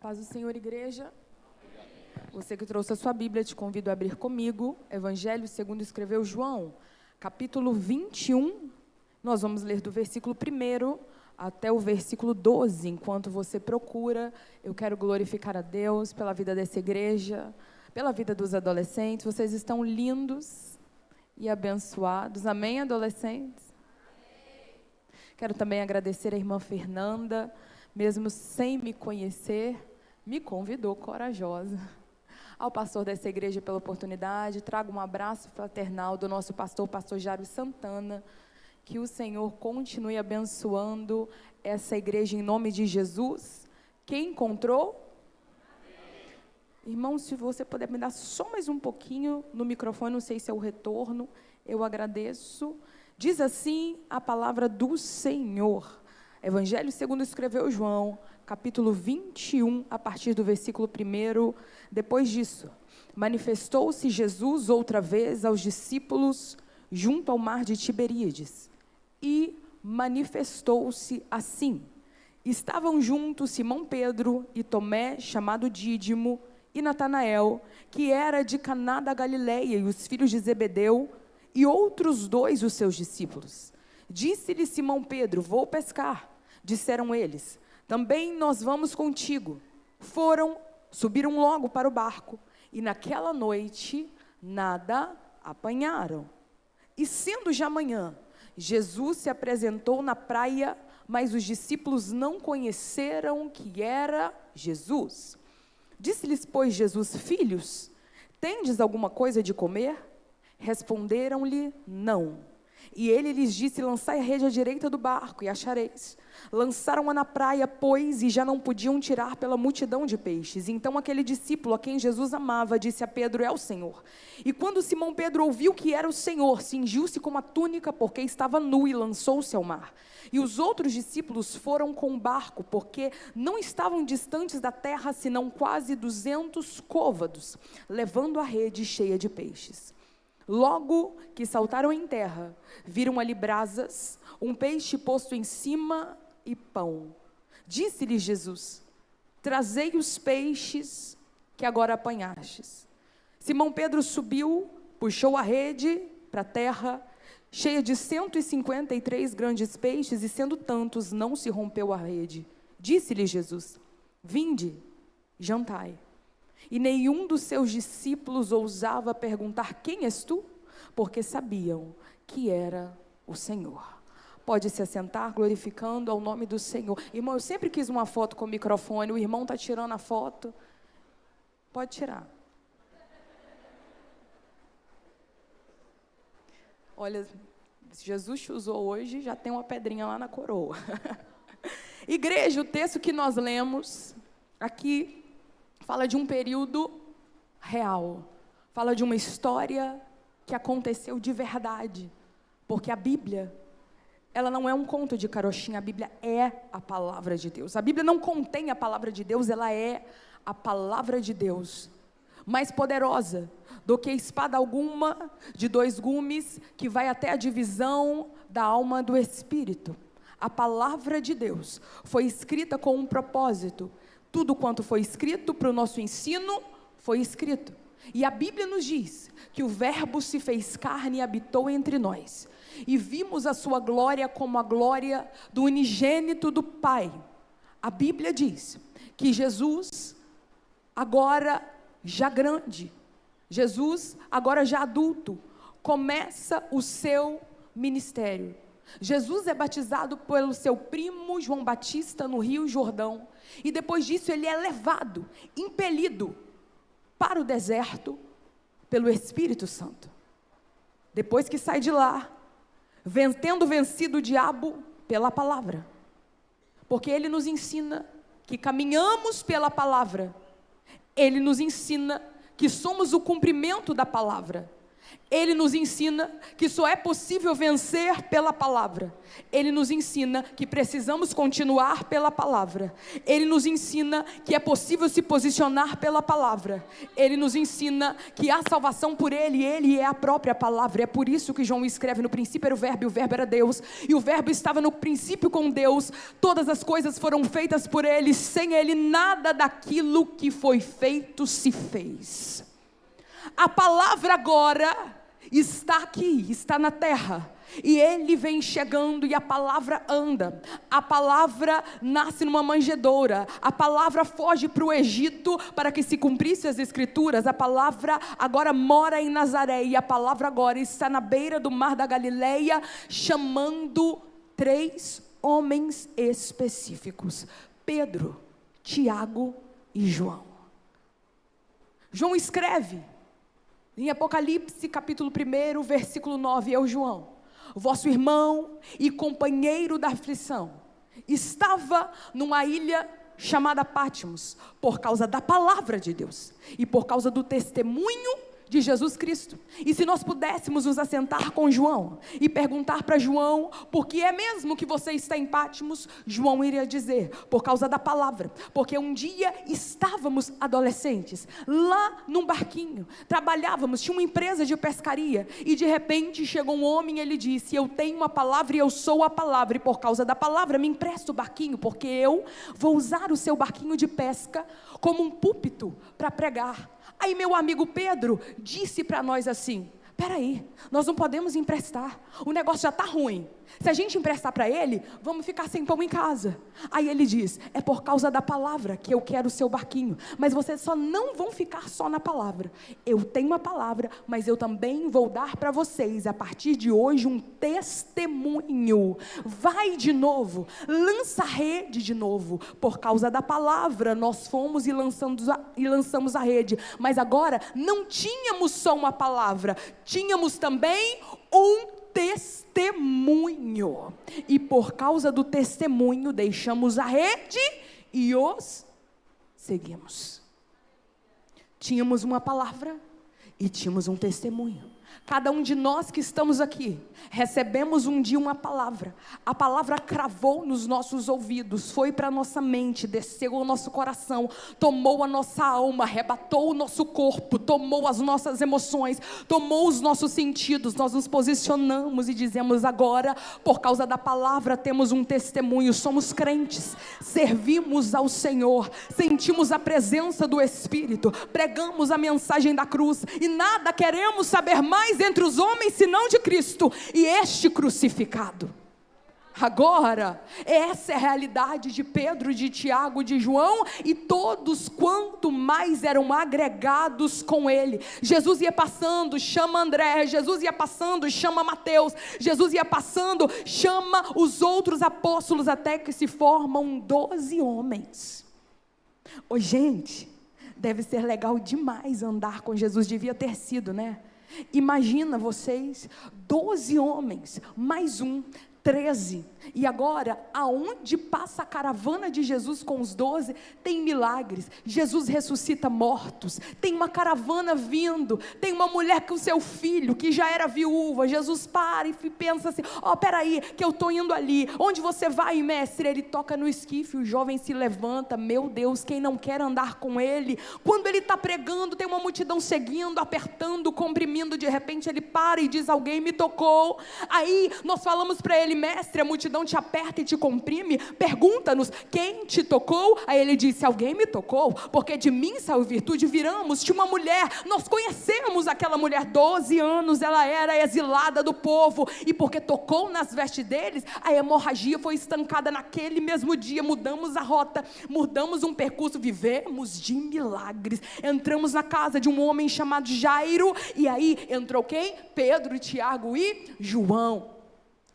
Paz do Senhor, igreja. Você que trouxe a sua Bíblia, te convido a abrir comigo. Evangelho segundo escreveu João, capítulo 21. Nós vamos ler do versículo 1 até o versículo 12. Enquanto você procura, eu quero glorificar a Deus pela vida dessa igreja, pela vida dos adolescentes. Vocês estão lindos e abençoados. Amém, adolescentes? Amém. Quero também agradecer a irmã Fernanda, mesmo sem me conhecer, me convidou corajosa. Ao pastor dessa igreja pela oportunidade, trago um abraço fraternal do nosso pastor, pastor Jário Santana, que o Senhor continue abençoando essa igreja em nome de Jesus. Quem encontrou? Amém. Irmão, se você puder me dar só mais um pouquinho no microfone, não sei se é o retorno, eu agradeço. Diz assim a palavra do Senhor. Evangelho segundo escreveu João, capítulo 21, a partir do versículo 1. Depois disso, manifestou-se Jesus outra vez aos discípulos junto ao mar de Tiberíades. E manifestou-se assim. Estavam juntos Simão Pedro e Tomé, chamado Dídimo, e Natanael, que era de Caná da Galileia, e os filhos de Zebedeu, e outros dois os seus discípulos. Disse-lhe Simão Pedro: vou pescar. Disseram eles: também nós vamos contigo. Subiram logo para o barco, e naquela noite nada apanharam. E sendo já manhã, Jesus se apresentou na praia, mas os discípulos não conheceram que era Jesus. Disse-lhes, pois, Jesus: filhos, tendes alguma coisa de comer? Responderam-lhe: não. E ele lhes disse: lançai a rede à direita do barco, e achareis. Lançaram-a na praia, pois, e já não podiam tirar pela multidão de peixes. Então aquele discípulo, a quem Jesus amava, disse a Pedro: é o Senhor. E quando Simão Pedro ouviu que era o Senhor, cingiu-se com uma túnica, porque estava nu, e lançou-se ao mar. E os outros discípulos foram com o barco, porque não estavam distantes da terra, senão quase 200 côvados, levando a rede cheia de peixes. Logo que saltaram em terra, viram ali brasas, um peixe posto em cima e pão. Disse-lhes Jesus: trazei os peixes que agora apanhastes. Simão Pedro subiu, puxou a rede para a terra, cheia de 153 grandes peixes, e sendo tantos, não se rompeu a rede. Disse-lhe Jesus: vinde, jantai. E nenhum dos seus discípulos ousava perguntar: quem és tu? Porque sabiam que era o Senhor. Pode se assentar, glorificando ao nome do Senhor. Irmão, eu sempre quis uma foto com o microfone. O irmão está tirando a foto. Pode tirar. Olha, se Jesus te usou hoje, já tem uma pedrinha lá na coroa. Igreja, o texto que nós lemos aqui fala de um período real, fala de uma história que aconteceu de verdade, porque a Bíblia, ela não é um conto de carochinha, a Bíblia é a palavra de Deus. A Bíblia não contém a palavra de Deus, ela é a palavra de Deus, mais poderosa do que espada alguma de 2 gumes, que vai até a divisão da alma do espírito. A palavra de Deus foi escrita com um propósito. Tudo quanto foi escrito para o nosso ensino, foi escrito. E a Bíblia nos diz que o Verbo se fez carne e habitou entre nós. E vimos a sua glória como a glória do unigênito do Pai. A Bíblia diz que Jesus, agora já grande, Jesus, agora já adulto, começa o seu ministério. Jesus é batizado pelo seu primo João Batista no Rio Jordão, e depois disso ele é levado, impelido para o deserto pelo Espírito Santo. Depois que sai de lá, tendo vencido o diabo pela palavra, porque ele nos ensina que caminhamos pela palavra, ele nos ensina que somos o cumprimento da palavra. Ele nos ensina que só é possível vencer pela palavra. Ele nos ensina que precisamos continuar pela palavra. Ele nos ensina que é possível se posicionar pela palavra. Ele nos ensina que há salvação por Ele, Ele é a própria palavra. É por isso que João escreve: no princípio era o verbo, e o verbo era Deus, e o verbo estava no princípio com Deus. Todas as coisas foram feitas por Ele, sem Ele nada daquilo que foi feito se fez. A palavra agora está aqui, está na terra, e Ele vem chegando, e a palavra anda. A palavra nasce numa manjedoura, a palavra foge para o Egito para que se cumprisse as escrituras. A palavra agora mora em Nazaré, e a palavra agora está na beira do mar da Galileia, chamando 3 homens específicos: Pedro, Tiago e João. João escreve em Apocalipse capítulo 1, versículo 9: eu, João, vosso irmão e companheiro da aflição, estava numa ilha chamada Patmos, por causa da palavra de Deus, e por causa do testemunho de Jesus Cristo. E se nós pudéssemos nos assentar com João, e perguntar para João: por que é mesmo que você está em Patmos? João iria dizer: por causa da palavra. Porque um dia estávamos adolescentes, lá num barquinho, trabalhávamos, tinha uma empresa de pescaria, e de repente chegou um homem e ele disse: eu tenho uma palavra e eu sou a palavra, e por causa da palavra me empresta o barquinho, porque eu vou usar o seu barquinho de pesca como um púlpito para pregar. Aí meu amigo Pedro disse para nós assim: peraí, nós não podemos emprestar, o negócio já está ruim. Se a gente emprestar para ele, vamos ficar sem pão em casa. Aí ele diz: é por causa da palavra que eu quero o seu barquinho. Mas vocês só não vão ficar só na palavra. Eu tenho uma palavra, mas eu também vou dar para vocês, a partir de hoje, um testemunho. Vai de novo, lança a rede de novo. Por causa da palavra nós fomos e lançamos a rede. Mas agora não tínhamos só uma palavra, tínhamos também um testemunho, e por causa do testemunho deixamos a rede e os seguimos. Tínhamos uma palavra e tínhamos um testemunho. Cada um de nós que estamos aqui, recebemos um dia uma palavra. A palavra cravou nos nossos ouvidos, foi para a nossa mente, desceu ao nosso coração, tomou a nossa alma, arrebatou o nosso corpo, tomou as nossas emoções, tomou os nossos sentidos. Nós nos posicionamos e dizemos: agora, por causa da palavra, temos um testemunho. Somos crentes, servimos ao Senhor, sentimos a presença do Espírito, pregamos a mensagem da cruz, e nada queremos saber mais entre os homens senão de Cristo e este crucificado. Agora, essa é a realidade de Pedro, de Tiago, de João, e todos quanto mais eram agregados com ele. Jesus ia passando, chama André. Jesus ia passando, chama Mateus. Jesus ia passando, chama os outros apóstolos, até que se formam 12 homens. Ô gente, deve ser legal demais andar com Jesus. Devia ter sido, né? Imagina vocês, 12 homens, mais um, 13, e agora, aonde passa a caravana de Jesus com os 12, tem milagres. Jesus ressuscita mortos, tem uma caravana vindo, tem uma mulher com seu filho, que já era viúva. Jesus para e pensa assim: peraí, que eu estou indo ali. Onde você vai, mestre? Ele toca no esquife, o jovem se levanta. Meu Deus, quem não quer andar com ele? Quando ele está pregando, tem uma multidão seguindo, apertando, comprimindo. De repente ele para e diz: alguém me tocou. Aí nós falamos para ele: mestre, a multidão te aperta e te comprime, pergunta-nos quem te tocou. Aí ele disse: alguém me tocou, porque de mim saiu virtude. Viramos, tinha uma mulher, nós conhecemos aquela mulher, 12 anos, ela era exilada do povo, e porque tocou nas vestes deles, a hemorragia foi estancada naquele mesmo dia. Mudamos a rota, mudamos um percurso, vivemos de milagres. Entramos na casa de um homem chamado Jairo, e aí entrou quem? Pedro, Tiago e João.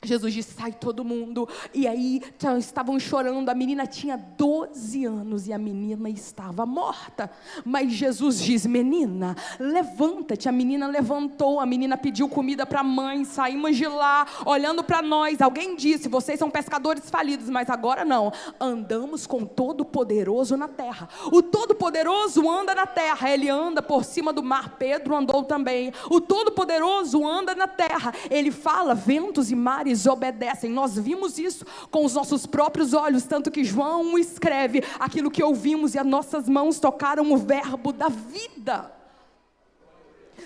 Jesus disse, sai todo mundo. E aí estavam chorando. A menina tinha 12 anos e a menina estava morta. Mas Jesus diz, menina, levanta-te. A menina levantou, a menina pediu comida para a mãe. Saímos de lá, olhando para nós. Alguém disse, vocês são pescadores falidos, mas agora não. Andamos com o Todo-Poderoso na terra. O Todo-Poderoso anda na terra. Ele anda por cima do mar. Pedro andou também. O Todo-Poderoso anda na terra. Ele fala, ventos e mares obedecem. Nós vimos isso com os nossos próprios olhos, tanto que João escreve aquilo que ouvimos e as nossas mãos tocaram o verbo da vida.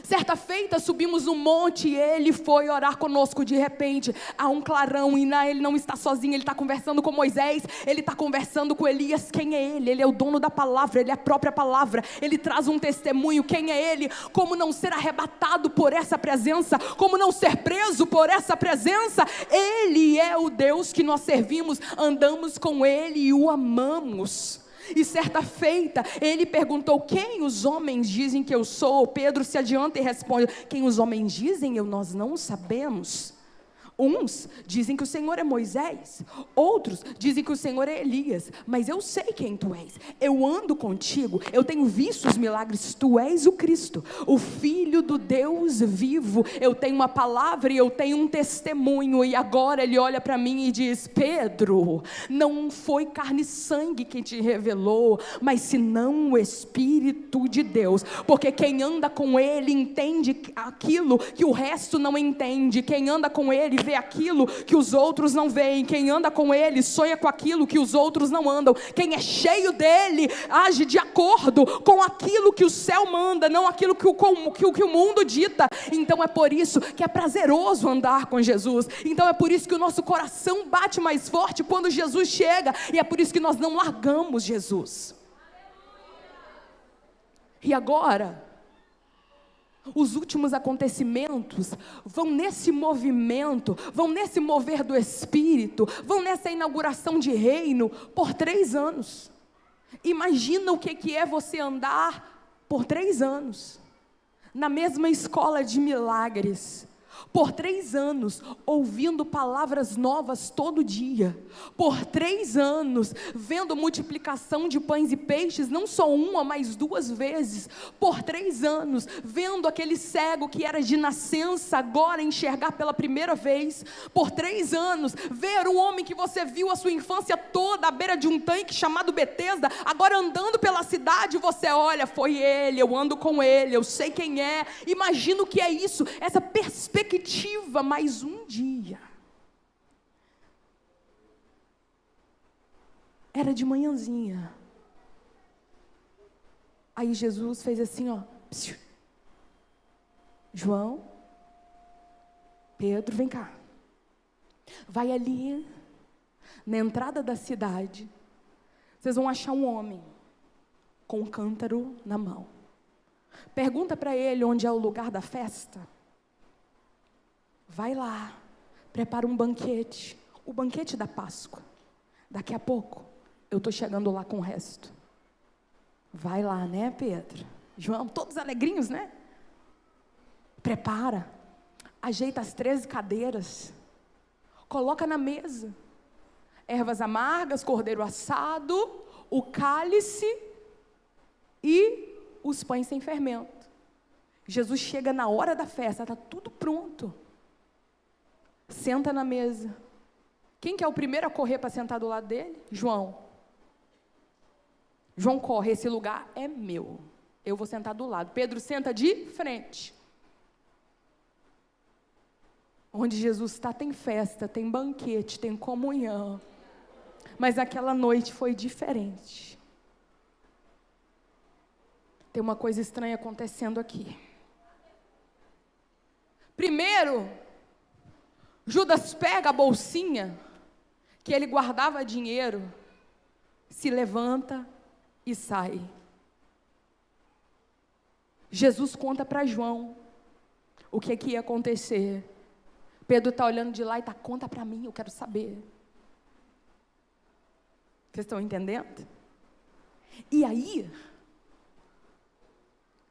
Certa feita subimos um monte e ele foi orar conosco. De repente há um clarão e ele não está sozinho, ele está conversando com Moisés, ele está conversando com Elias. Quem é ele? Ele é o dono da palavra, ele é a própria palavra, ele traz um testemunho. Quem é ele? Como não ser arrebatado por essa presença? Como não ser preso por essa presença? Ele é o Deus que nós servimos, andamos com ele e o amamos. E certa feita, ele perguntou, quem os homens dizem que eu sou? Pedro se adianta e responde, quem os homens dizem, nós não sabemos. Uns dizem que o Senhor é Moisés, outros dizem que o Senhor é Elias, mas eu sei quem tu és, eu ando contigo, eu tenho visto os milagres, tu és o Cristo, o Filho do Deus vivo. Eu tenho uma palavra e eu tenho um testemunho. E agora ele olha para mim e diz, Pedro, não foi carne e sangue quem te revelou, mas senão o Espírito de Deus, porque quem anda com ele entende aquilo que o resto não entende. Quem anda com ele vê aquilo que os outros não veem. Quem anda com ele sonha com aquilo que os outros não andam. Quem é cheio dele age de acordo com aquilo que o céu manda, não aquilo que o mundo dita. Então é por isso que é prazeroso andar com Jesus. Então é por isso que o nosso coração bate mais forte quando Jesus chega, e é por isso que nós não largamos Jesus. E agora, os últimos acontecimentos vão nesse movimento, vão nesse mover do Espírito, vão nessa inauguração de reino por 3 anos. Imagina o que é você andar por 3 anos, na mesma escola de milagres, por 3 anos, ouvindo palavras novas todo dia, por 3 anos, vendo multiplicação de pães e peixes, não só uma, mas 2 vezes, por 3 anos, vendo aquele cego que era de nascença, agora enxergar pela primeira vez, por 3 anos, ver um homem que você viu a sua infância toda à beira de um tanque chamado Betesda, agora andando pela cidade, você olha, foi ele, eu ando com ele, eu sei quem é. Imagina o que é isso, essa perspectiva. Mais um dia. Era de manhãzinha. Aí Jesus fez assim, ó. Psiu. João, Pedro, vem cá. Vai ali, na entrada da cidade. Vocês vão achar um homem com um cântaro na mão. Pergunta para ele onde é o lugar da festa. Vai lá, prepara um banquete, o banquete da Páscoa. Daqui a pouco, eu estou chegando lá com o resto. Vai lá, né, Pedro? João, todos alegrinhos, né? Prepara, ajeita as 13 cadeiras, coloca na mesa, ervas amargas, cordeiro assado, o cálice e os pães sem fermento. Jesus chega na hora da festa, está tudo pronto. Senta na mesa. Quem que é o primeiro a correr para sentar do lado dele? João. João corre, esse lugar é meu, eu vou sentar do lado. Pedro senta de frente. Onde Jesus está tem festa, tem banquete, tem comunhão. Mas aquela noite foi diferente. Tem uma coisa estranha acontecendo aqui. Primeiro, Judas pega a bolsinha que ele guardava dinheiro, se levanta e sai. Jesus conta para João o que ia acontecer. Pedro está olhando de lá e está, conta para mim, eu quero saber. Vocês estão entendendo? E aí,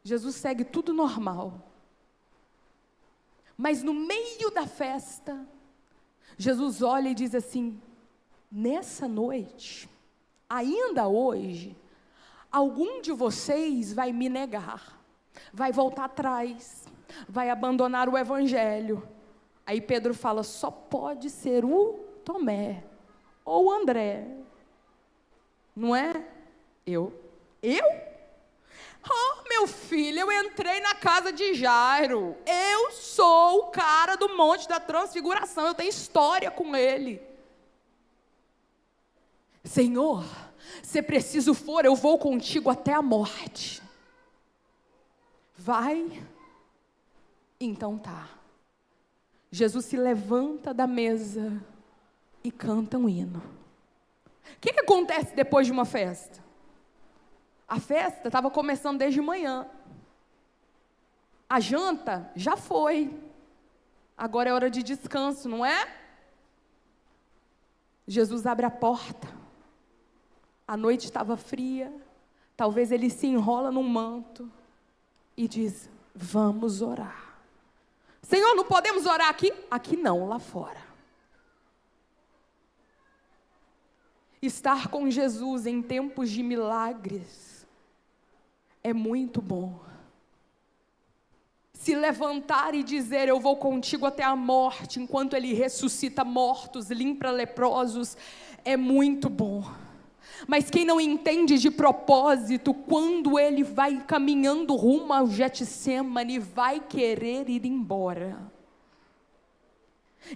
Jesus segue tudo normal. Mas no meio da festa, Jesus olha e diz assim: nessa noite, ainda hoje, algum de vocês vai me negar, vai voltar atrás, vai abandonar o evangelho. Aí Pedro fala: só pode ser o Tomé ou o André, não é? Eu? Oh, meu filho, eu entrei na casa de Jairo, eu sou o cara do Monte da Transfiguração, eu tenho história com ele. Senhor, se preciso for, eu vou contigo até a morte. Vai? Então tá. Jesus se levanta da mesa e canta um hino. O que acontece depois de uma festa? A festa estava começando desde manhã. A janta já foi. Agora é hora de descanso, não é? Jesus abre a porta. A noite estava fria. Talvez ele se enrola num manto e diz: vamos orar. Senhor, não podemos orar aqui? Aqui não, lá fora. Estar com Jesus em tempos de milagres é muito bom. Se levantar e dizer: eu vou contigo até a morte, enquanto Ele ressuscita mortos, limpa leprosos, é muito bom. Mas quem não entende de propósito, quando Ele vai caminhando rumo ao Getsemane, vai querer ir embora.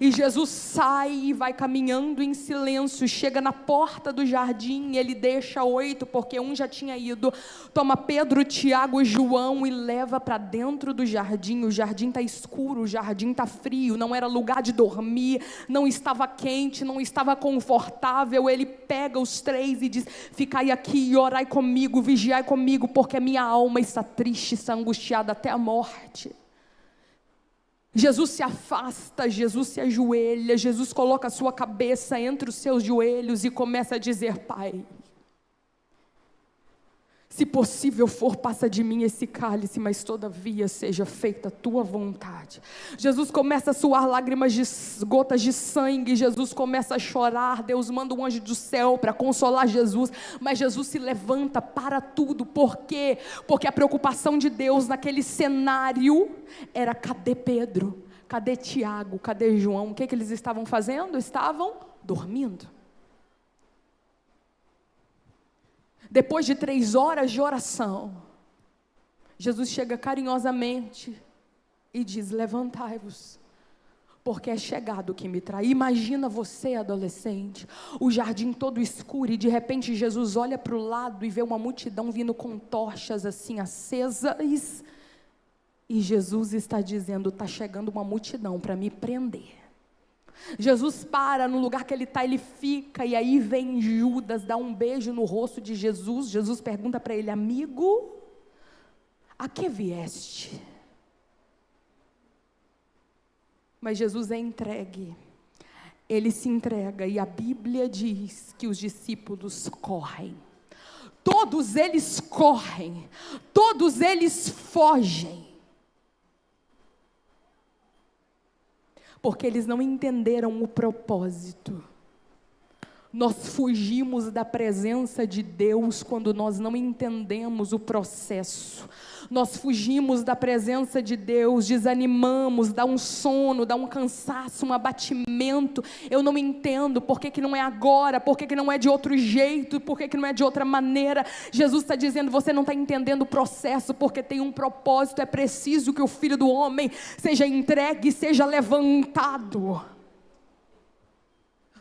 E Jesus sai e vai caminhando em silêncio, chega na porta do jardim, ele deixa 8, porque um já tinha ido, toma Pedro, Tiago e João e leva para dentro do jardim. O jardim está escuro, o jardim está frio, não era lugar de dormir, não estava quente, não estava confortável. Ele pega os 3 e diz: ficai aqui e orai comigo, vigiai comigo, porque a minha alma está triste, está angustiada até a morte. Jesus se afasta, Jesus se ajoelha, Jesus coloca a sua cabeça entre os seus joelhos e começa a dizer: Pai, se possível for, passa de mim esse cálice, mas todavia seja feita a tua vontade. Jesus começa a suar lágrimas gotas de sangue, Jesus começa a chorar. Deus manda um anjo do céu para consolar Jesus, mas Jesus se levanta para tudo. Por quê? Porque a preocupação de Deus naquele cenário era: cadê Pedro? Cadê Tiago? Cadê João? O que eles estavam fazendo? Estavam dormindo. Depois de 3 horas de oração, Jesus chega carinhosamente e diz: levantai-vos, porque é chegado o que me trai. Imagina você, adolescente, o jardim todo escuro, e de repente Jesus olha para o lado e vê uma multidão vindo com tochas assim acesas, e Jesus está dizendo: está chegando uma multidão para me prender. Jesus para no lugar que ele está, ele fica, e aí vem Judas, dá um beijo no rosto de Jesus. Jesus pergunta para ele: amigo, a que vieste? Mas Jesus é entregue, ele se entrega, e a Bíblia diz que os discípulos correm, todos eles correm, todos eles fogem, porque eles não entenderam o propósito. Nós fugimos da presença de Deus quando nós não entendemos o processo. Nós fugimos da presença de Deus, desanimamos, dá um sono, dá um cansaço, um abatimento. Eu não entendo por que não é agora, por que não é de outro jeito, por que não é de outra maneira. Jesus está dizendo: você não está entendendo o processo, porque tem um propósito. É preciso que o Filho do Homem seja entregue, seja levantado.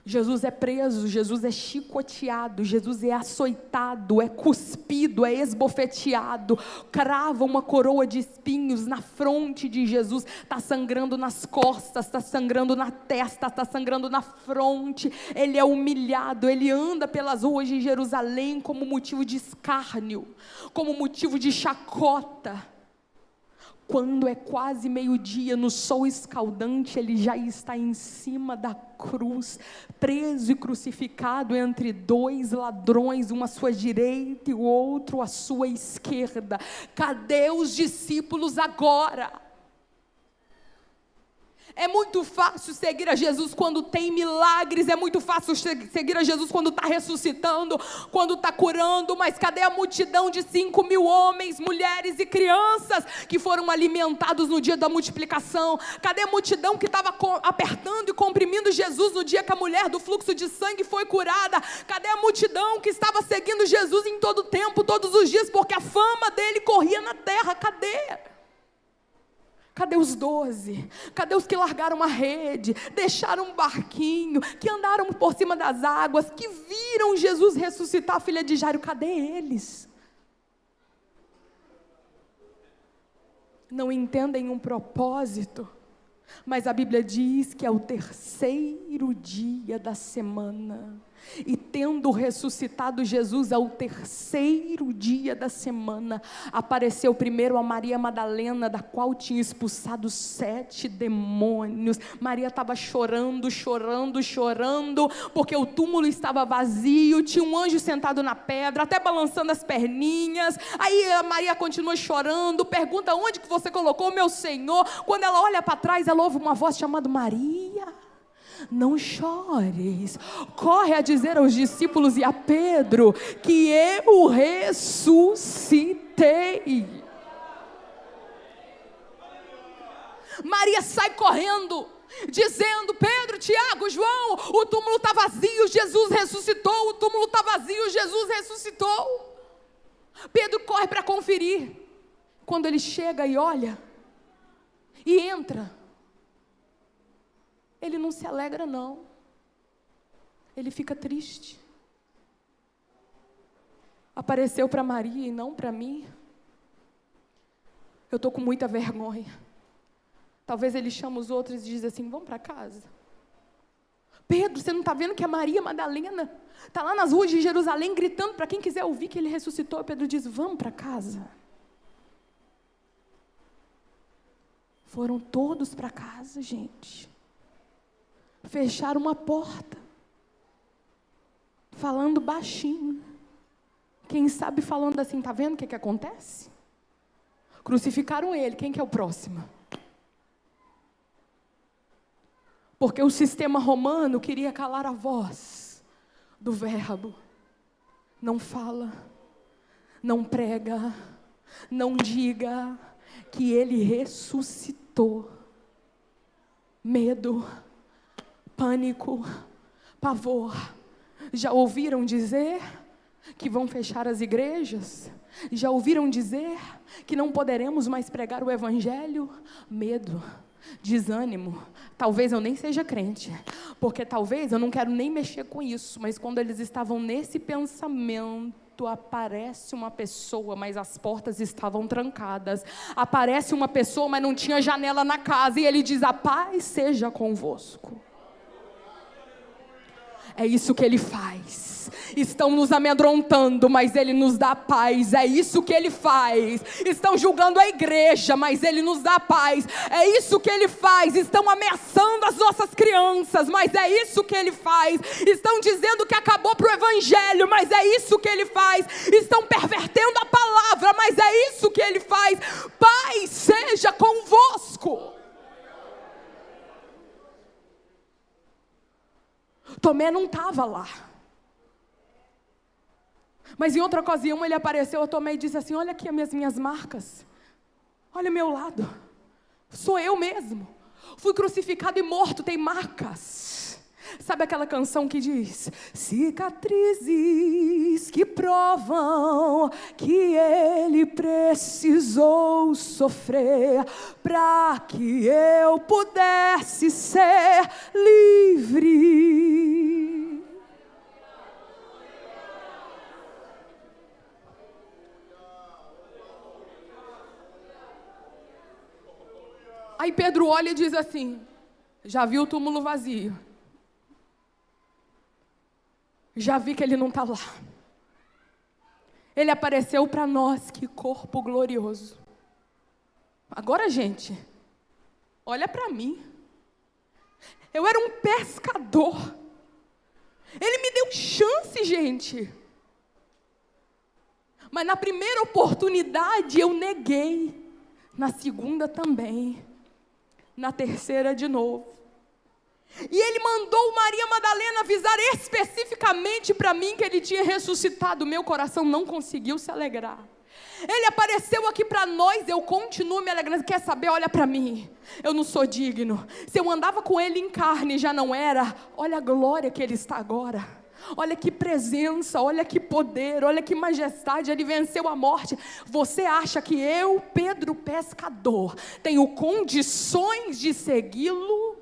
Jesus é preso, Jesus é chicoteado, Jesus é açoitado, é cuspido, é esbofeteado, crava uma coroa de espinhos na fronte de Jesus, está sangrando nas costas, está sangrando na testa, está sangrando na fronte. Ele é humilhado, ele anda pelas ruas de Jerusalém como motivo de escárnio, como motivo de chacota. Quando é quase meio-dia, no sol escaldante, ele já está em cima da cruz, preso e crucificado entre 2 ladrões, um à sua direita e o outro à sua esquerda. Cadê os discípulos agora? É muito fácil seguir a Jesus quando tem milagres, é muito fácil seguir a Jesus quando está ressuscitando, quando está curando, mas cadê a multidão de 5.000 homens, mulheres e crianças que foram alimentados no dia da multiplicação? Cadê a multidão que estava apertando e comprimindo Jesus no dia que a mulher do fluxo de sangue foi curada? Cadê a multidão que estava seguindo Jesus em todo o tempo, todos os dias, porque a fama dele corria na terra? Cadê? Cadê os 12? Cadê os que largaram a rede, deixaram um barquinho, que andaram por cima das águas, que viram Jesus ressuscitar a filha de Jairo? Cadê eles? Não entendem um propósito, mas a Bíblia diz que é o terceiro dia da semana. E tendo ressuscitado Jesus ao terceiro dia da semana, apareceu primeiro a Maria Madalena, da qual tinha expulsado 7 demônios. Maria estava chorando, porque o túmulo estava vazio, tinha um anjo sentado na pedra, até balançando as perninhas. Aí a Maria continua chorando, pergunta: onde que você colocou o meu Senhor? Quando ela olha para trás, ela ouve uma voz chamando: Maria, não chores. Corre a dizer aos discípulos e a Pedro que eu ressuscitei. Maria sai correndo, dizendo: Pedro, Tiago, João, o túmulo está vazio, Jesus ressuscitou. O túmulo está vazio, Jesus ressuscitou. Pedro corre para conferir. Quando ele chega e olha e entra, ele não se alegra não, ele fica triste. Apareceu para Maria e não para mim. Eu estou com muita vergonha. Talvez ele chama os outros e diz assim: vamos para casa. Pedro, você não está vendo que a Maria Madalena está lá nas ruas de Jerusalém gritando para quem quiser ouvir que ele ressuscitou? Pedro diz: vamos para casa. Foram todos para casa, gente. Fecharam uma porta, falando baixinho. Quem sabe falando assim: está vendo o que acontece? Crucificaram ele, quem que é o próximo? Porque o sistema romano queria calar a voz do verbo. Não fala, não prega, não diga que ele ressuscitou. Medo, pânico, pavor. Já ouviram dizer que vão fechar as igrejas? Já ouviram dizer que não poderemos mais pregar o evangelho? Medo, desânimo. Talvez eu nem seja crente, porque talvez eu não quero nem mexer com isso, mas quando eles estavam nesse pensamento, aparece uma pessoa, mas as portas estavam trancadas. Aparece uma pessoa, mas não tinha janela na casa, e ele diz: a paz seja convosco. É isso que ele faz. Estão nos amedrontando, mas ele nos dá paz. É isso que ele faz. Estão julgando a igreja, mas ele nos dá paz. É isso que ele faz. Estão ameaçando as nossas crianças, mas é isso que ele faz. Estão dizendo que acabou para o evangelho, mas é isso que ele faz. Estão pervertendo a palavra, mas é isso que ele faz. Paz seja convosco. Tomé não estava lá. Mas em outra ocasião ele apareceu a Tomé e disse assim: olha aqui as minhas marcas. Olha o meu lado. Sou eu mesmo. Fui crucificado e morto, tem marcas. Sabe aquela canção que diz: cicatrizes que provam que ele precisou sofrer para que eu pudesse ser livre. Aí Pedro olha e diz assim: já vi o túmulo vazio. Já vi que ele não está lá. Ele apareceu para nós, que corpo glorioso. Agora, gente, olha para mim. Eu era um pescador. Ele me deu chance, gente. Mas na primeira oportunidade eu neguei. Na segunda também. na terceira de novo. E ele mandou Maria Madalena avisar especificamente para mim que ele tinha ressuscitado. Meu coração não conseguiu se alegrar. Ele apareceu aqui para nós, eu continuo me alegrando. Quer saber? Olha para mim, eu não sou digno. Se eu andava com ele em carne, já não era. Olha a glória que ele está agora. Olha que presença, olha que poder, olha que majestade. Ele venceu a morte. Você acha que eu, Pedro pescador, tenho condições de segui-lo?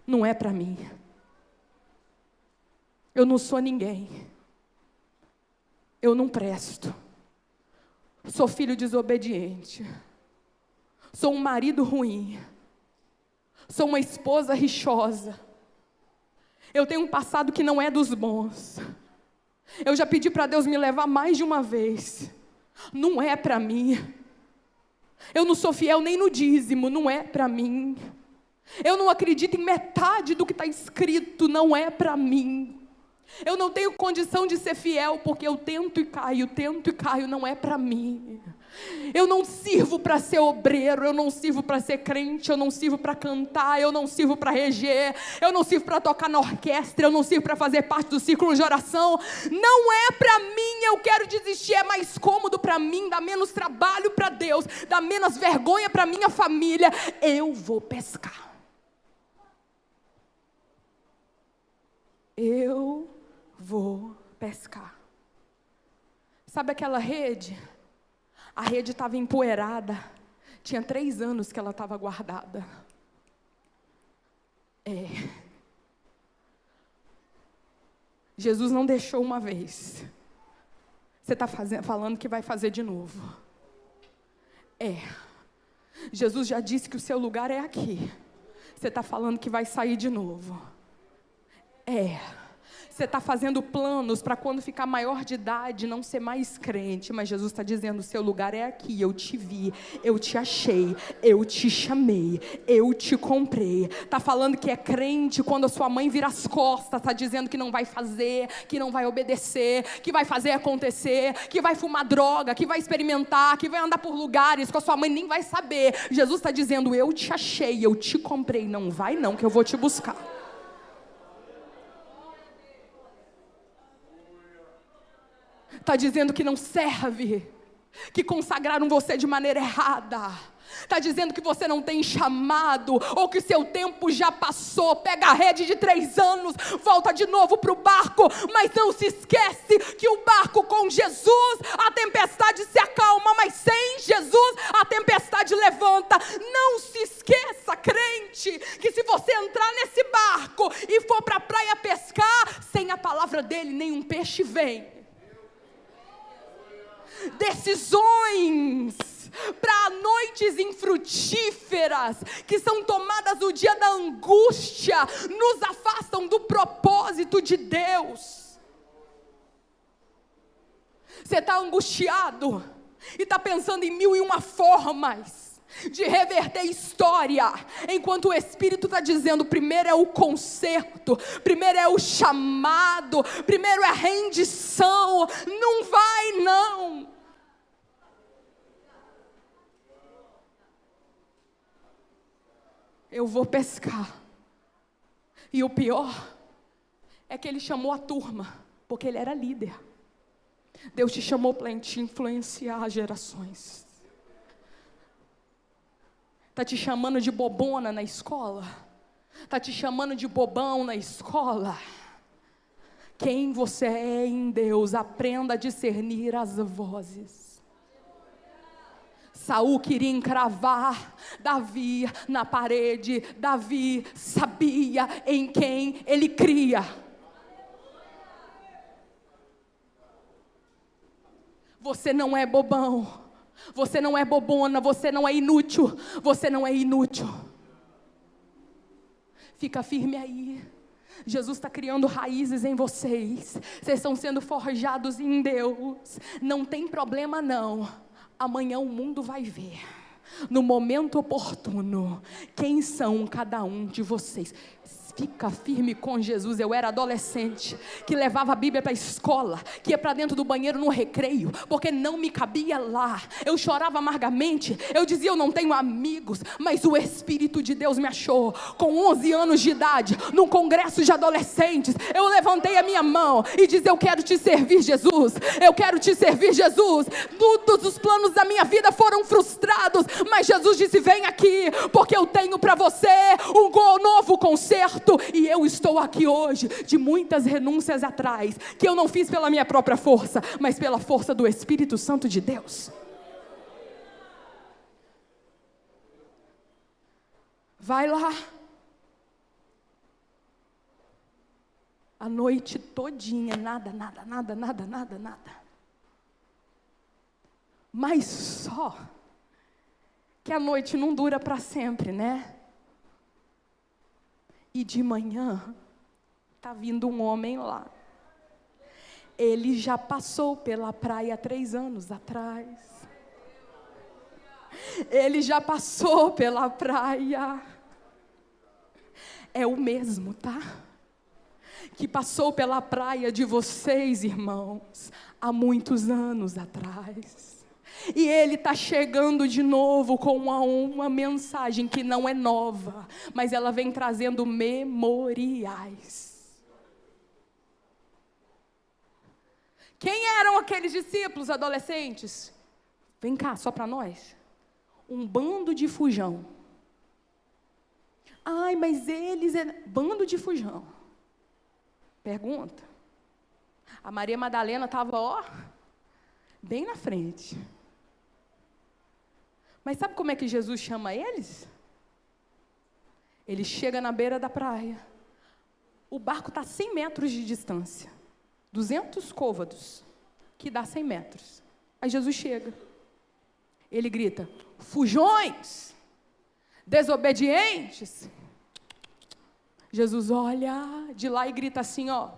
Não é para mim. Eu não sou ninguém. Eu não presto. Sou filho desobediente. Sou um marido ruim. Sou uma esposa rixosa. Eu tenho um passado que não é dos bons. Eu já pedi para Deus me levar mais de uma vez. Não é para mim. Eu não sou fiel nem no dízimo. Não é para mim. Eu não acredito em metade do que está escrito. Não é para mim. Eu não tenho condição de ser fiel, porque eu tento e caio, não é para mim. Eu não sirvo para ser obreiro, eu não sirvo para ser crente, eu não sirvo para cantar, eu não sirvo para reger, eu não sirvo para tocar na orquestra, eu não sirvo para fazer parte do círculo de oração. Não é para mim, eu quero desistir, é mais cômodo para mim, dá menos trabalho para Deus, dá menos vergonha para minha família. Eu vou pescar. Eu vou pescar. Sabe aquela rede? A rede estava empoeirada. Tinha 3 anos que ela estava guardada. Jesus não deixou uma vez. Você está falando que vai fazer de novo. Jesus já disse que o seu lugar é aqui. Você está falando que vai sair de novo. Você está fazendo planos para quando ficar maior de idade não ser mais crente, mas Jesus está dizendo: o seu lugar é aqui, eu te vi, eu te achei, eu te chamei, eu te comprei. Está falando que é crente quando a sua mãe vira as costas, está dizendo que não vai fazer, que não vai obedecer, que vai fazer acontecer, que vai fumar droga, que vai experimentar, que vai andar por lugares que a sua mãe nem vai saber. Jesus está dizendo: eu te achei, eu te comprei, não vai não, que eu vou te buscar. Está dizendo que não serve, que consagraram você de maneira errada. Está dizendo que você não tem chamado, ou que seu tempo já passou. Pega a rede de 3 anos, volta de novo para o barco, mas não se esquece que o barco com Jesus, a tempestade se acalma, mas sem Jesus a tempestade levanta. Não se esqueça, crente, que se você entrar nesse barco e for para a praia pescar, sem a palavra dele nenhum peixe vem. Decisões para noites infrutíferas, que são tomadas no dia da angústia, nos afastam do propósito de Deus. Você está angustiado e está pensando em 1001 formas de reverter história, enquanto o Espírito está dizendo: primeiro é o conserto, primeiro é o chamado, primeiro é a rendição. Não vai não. Eu vou pescar. E o pior é que ele chamou a turma, porque ele era líder. Deus te chamou para te influenciar as gerações. Está te chamando de bobona na escola? Está te chamando de bobão na escola? Quem você é em Deus, aprenda a discernir as vozes. Saul queria encravar Davi na parede. Davi sabia em quem ele cria. Você não é bobão. Você não é bobona. Você não é inútil. Você não é inútil. Fica firme aí. Jesus está criando raízes em vocês. Vocês estão sendo forjados em Deus. Não tem problema não. Amanhã o mundo vai ver, no momento oportuno, quem são cada um de vocês. Fica firme com Jesus. Eu era adolescente que levava a Bíblia para a escola, que ia para dentro do banheiro no recreio, porque não me cabia lá. Eu chorava amargamente, eu dizia: eu não tenho amigos, mas o Espírito de Deus me achou. Com 11 anos de idade, num congresso de adolescentes, eu levantei a minha mão e disse: eu quero te servir, Jesus, eu quero te servir, Jesus. Todos os planos da minha vida foram frustrados, mas Jesus disse: vem aqui, porque eu tenho para você um novo concerto. E eu estou aqui hoje, de muitas renúncias atrás, que eu não fiz pela minha própria força, mas pela força do Espírito Santo de Deus. Vai lá. A noite todinha, nada. Mas só que a noite não dura para sempre, né? E de manhã, está vindo um homem lá. Ele já passou pela praia 3 anos atrás. Ele já passou pela praia. É o mesmo, tá? Que passou pela praia de vocês, irmãos, há muitos anos atrás. E ele está chegando de novo com uma mensagem que não é nova, mas ela vem trazendo memoriais. Quem eram aqueles discípulos adolescentes? Vem cá, só para nós. Um bando de fujão. Ai, mas eles... Bando de fujão. Pergunta. A Maria Madalena estava, ó, bem na frente. Mas sabe como é que Jesus chama eles? Ele chega na beira da praia. O barco está a 100 metros de distância. 200 côvados, que dá 100 metros. Aí Jesus chega. Ele grita: fujões, desobedientes. Jesus olha de lá e grita assim, ó: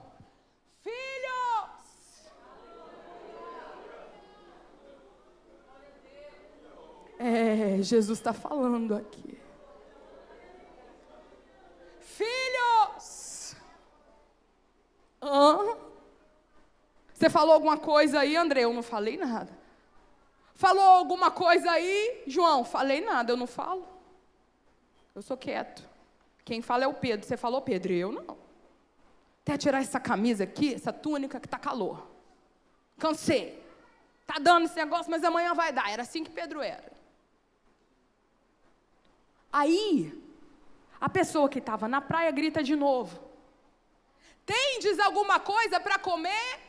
Jesus está falando aqui. Filhos! Você falou alguma coisa aí, André? Eu não falei nada. Falou alguma coisa aí, João? Falei nada, eu não falo. Eu sou quieto. Quem fala é o Pedro. Você falou, Pedro? Eu não. Até tirar essa camisa aqui, essa túnica que está calor. Cansei. Está dando esse negócio, mas amanhã vai dar. Era assim que Pedro era. Aí, a pessoa que estava na praia grita de novo: tendes alguma coisa para comer?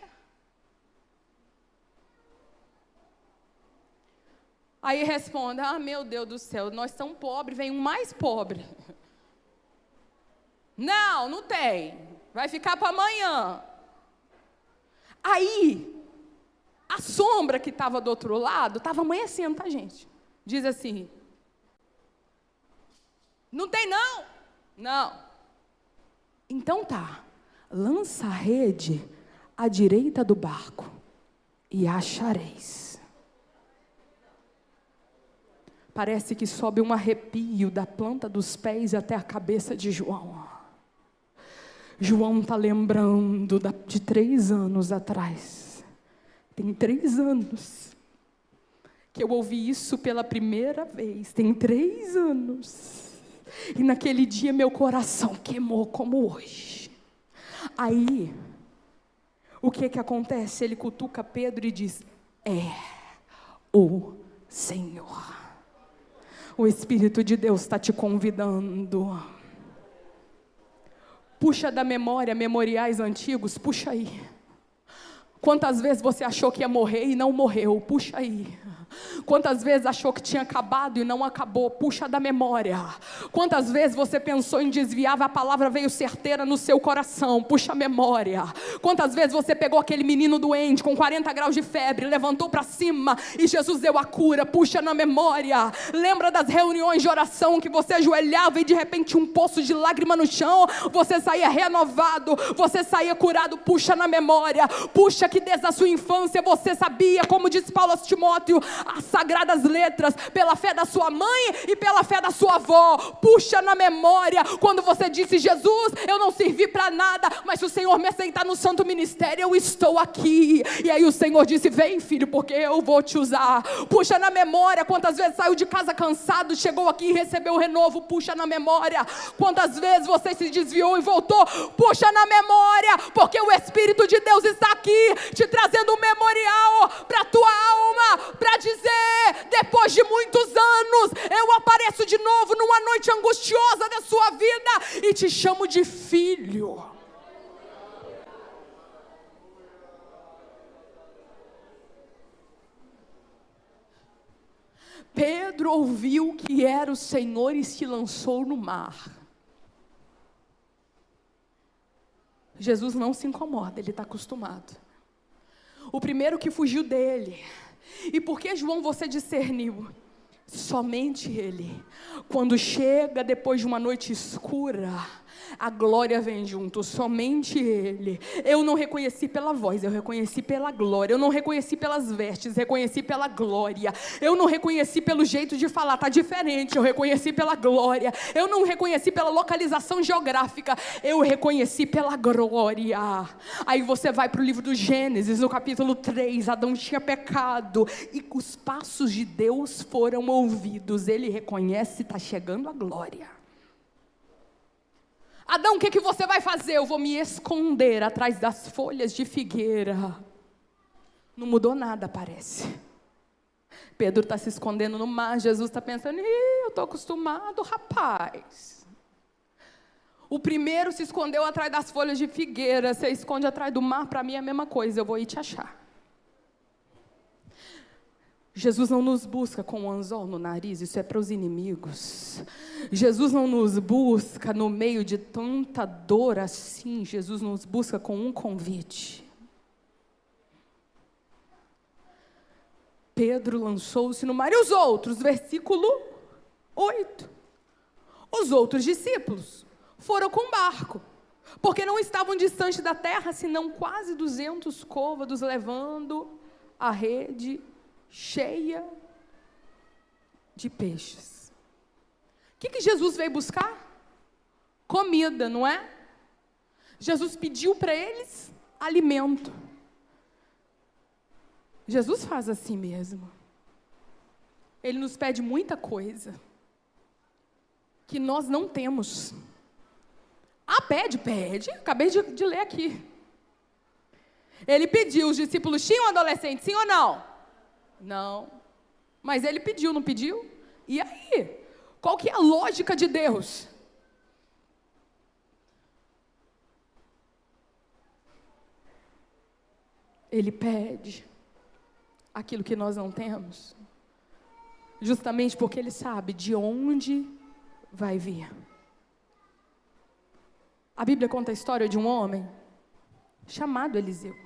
Aí responde: ah, meu Deus do céu, nós somos pobres, vem um mais pobre. Não, não tem, vai ficar para amanhã. Aí, a sombra que estava do outro lado, estava amanhecendo, tá, gente? Diz assim: não tem não? Não. Então tá, lança a rede à direita do barco e achareis. Parece que sobe um arrepio da planta dos pés até a cabeça de João. João está lembrando de 3 anos atrás. Tem 3 anos que eu ouvi isso pela primeira vez. Tem 3 anos. E naquele dia meu coração queimou como hoje. Aí, o que acontece? Ele cutuca Pedro e diz: é o Senhor. O Espírito de Deus está te convidando. Puxa da memória memoriais antigos, puxa aí. Quantas vezes você achou que ia morrer e não morreu? Puxa aí. Quantas vezes achou que tinha acabado e não acabou? Puxa da memória. Quantas vezes você pensou em desviar, a palavra veio certeira no seu coração? Puxa a memória. Quantas vezes você pegou aquele menino doente com 40 graus de febre, levantou para cima e Jesus deu a cura? Puxa na memória. Lembra das reuniões de oração que você ajoelhava e de repente um poço de lágrima no chão? Você saía renovado, você saía curado. Puxa na memória. Puxa que desde a sua infância você sabia, como disse Paulo a Timóteo, sagradas letras, pela fé da sua mãe e pela fé da sua avó. Puxa na memória quando você disse: Jesus, eu não servi para nada, mas se o Senhor me aceitar no santo ministério, eu estou aqui. E aí o Senhor disse: vem, filho, porque eu vou te usar. Puxa na memória quantas vezes saiu de casa cansado, chegou aqui e recebeu o renovo. Puxa na memória quantas vezes você se desviou e voltou. Puxa na memória, porque o Espírito de Deus está aqui te trazendo um memorial para a tua alma, para dizer: depois de muitos anos eu apareço de novo numa noite angustiosa da sua vida e te chamo de filho. Pedro ouviu que era o Senhor e se lançou no mar. Jesus não se incomoda, ele está acostumado. O primeiro que fugiu dele. E por que, João, você discerniu? Somente ele. Quando chega depois de uma noite escura, a glória vem junto, somente ele. Eu não reconheci pela voz, eu reconheci pela glória. Eu não reconheci pelas vestes, reconheci pela glória. Eu não reconheci pelo jeito de falar, está diferente, eu reconheci pela glória. Eu não reconheci pela localização geográfica, eu reconheci pela glória. Aí você vai para o livro do Gênesis, no capítulo 3, Adão tinha pecado, e os passos de Deus foram ouvidos. Ele reconhece, está chegando a glória. Adão, o que você vai fazer? Eu vou me esconder atrás das folhas de figueira. Não mudou nada, parece. Pedro está se escondendo no mar, Jesus está pensando: eu estou acostumado, rapaz. O primeiro se escondeu atrás das folhas de figueira, você esconde atrás do mar, para mim é a mesma coisa, eu vou ir te achar. Jesus não nos busca com um anzol no nariz, isso é para os inimigos. Jesus não nos busca no meio de tanta dor assim, Jesus nos busca com um convite. Pedro lançou-se no mar. E os outros? Versículo 8. Os outros discípulos foram com barco, porque não estavam distante da terra, senão quase 200 côvados, levando a rede cheia de peixes. O que Jesus veio buscar? Comida, não é? Jesus pediu para eles alimento. Jesus faz assim mesmo. Ele nos pede muita coisa que nós não temos. Pede. Acabei de ler aqui. Ele pediu, os discípulos tinham adolescente, sim ou não? Não, mas ele pediu, não pediu? E aí? Qual que é a lógica de Deus? Ele pede aquilo que nós não temos, justamente porque ele sabe de onde vai vir. A Bíblia conta a história de um homem chamado Eliseu.